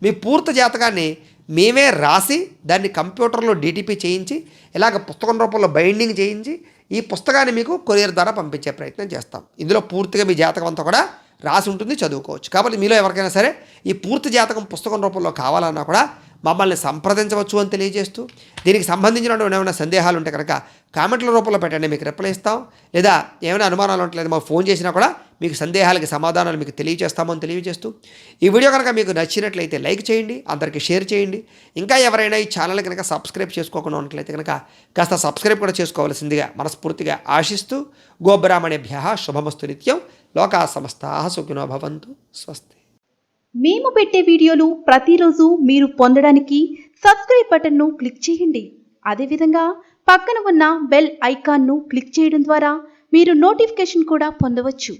మీ పూర్తి జాతకాన్ని మేమే రాసి దాన్ని కంప్యూటర్లో డీటీపీ చేయించి ఇలాగ పుస్తకం రూపంలో బైండింగ్ చేయించి ఈ పుస్తకాన్ని మీకు కొరియర్ ద్వారా పంపించే ప్రయత్నం చేస్తాం. ఇందులో పూర్తిగా మీ జాతకం అంతా కూడా రాసి ఉంటుంది, చదువుకోవచ్చు. కాబట్టి మీలో ఎవరికైనా సరే ఈ పూర్తి జాతకం పుస్తకం రూపంలో కావాలన్నా కూడా మమ్మల్ని సంప్రదించవచ్చు అని తెలియజేస్తూ, దీనికి సంబంధించినటువంటి ఏమైనా సందేహాలు ఉంటే కనుక కామెంట్ల రూపంలో పెట్టండి, మీకు రిప్లై ఇస్తాం. లేదా ఏమైనా అనుమానాలు ఉంటలేదు మాకు ఫోన్ చేసినా కూడా మీకు సందేహాలకి సమాధానాలు మీకు తెలియజేస్తామని తెలియజేస్తూ, ఈ వీడియో కనుక మీకు నచ్చినట్లయితే లైక్ చేయండి, అందరికీ షేర్ చేయండి. ఇంకా ఎవరైనా ఈ ఛానల్ కనుక సబ్స్క్రైబ్ చేసుకోకుండా ఉన్నట్లయితే కనుక కాస్త సబ్స్క్రైబ్ కూడా చేసుకోవాల్సిందిగా మనస్ఫూర్తిగా ఆశిస్తూ, గోబ్రాహ్మణేభ్యః శుభమస్తు నిత్యం, లోకా సమస్తాః సుఖినో భవంతు, స్వస్తి. మేము పెట్టే వీడియోలు ప్రతిరోజు మీరు పొందడానికి సబ్స్క్రైబ్ బటన్ను క్లిక్ చేయండి. అదేవిధంగా పక్కన ఉన్న బెల్ ఐకాన్ను క్లిక్ చేయడం ద్వారా మీరు నోటిఫికేషన్ కూడా పొందవచ్చు.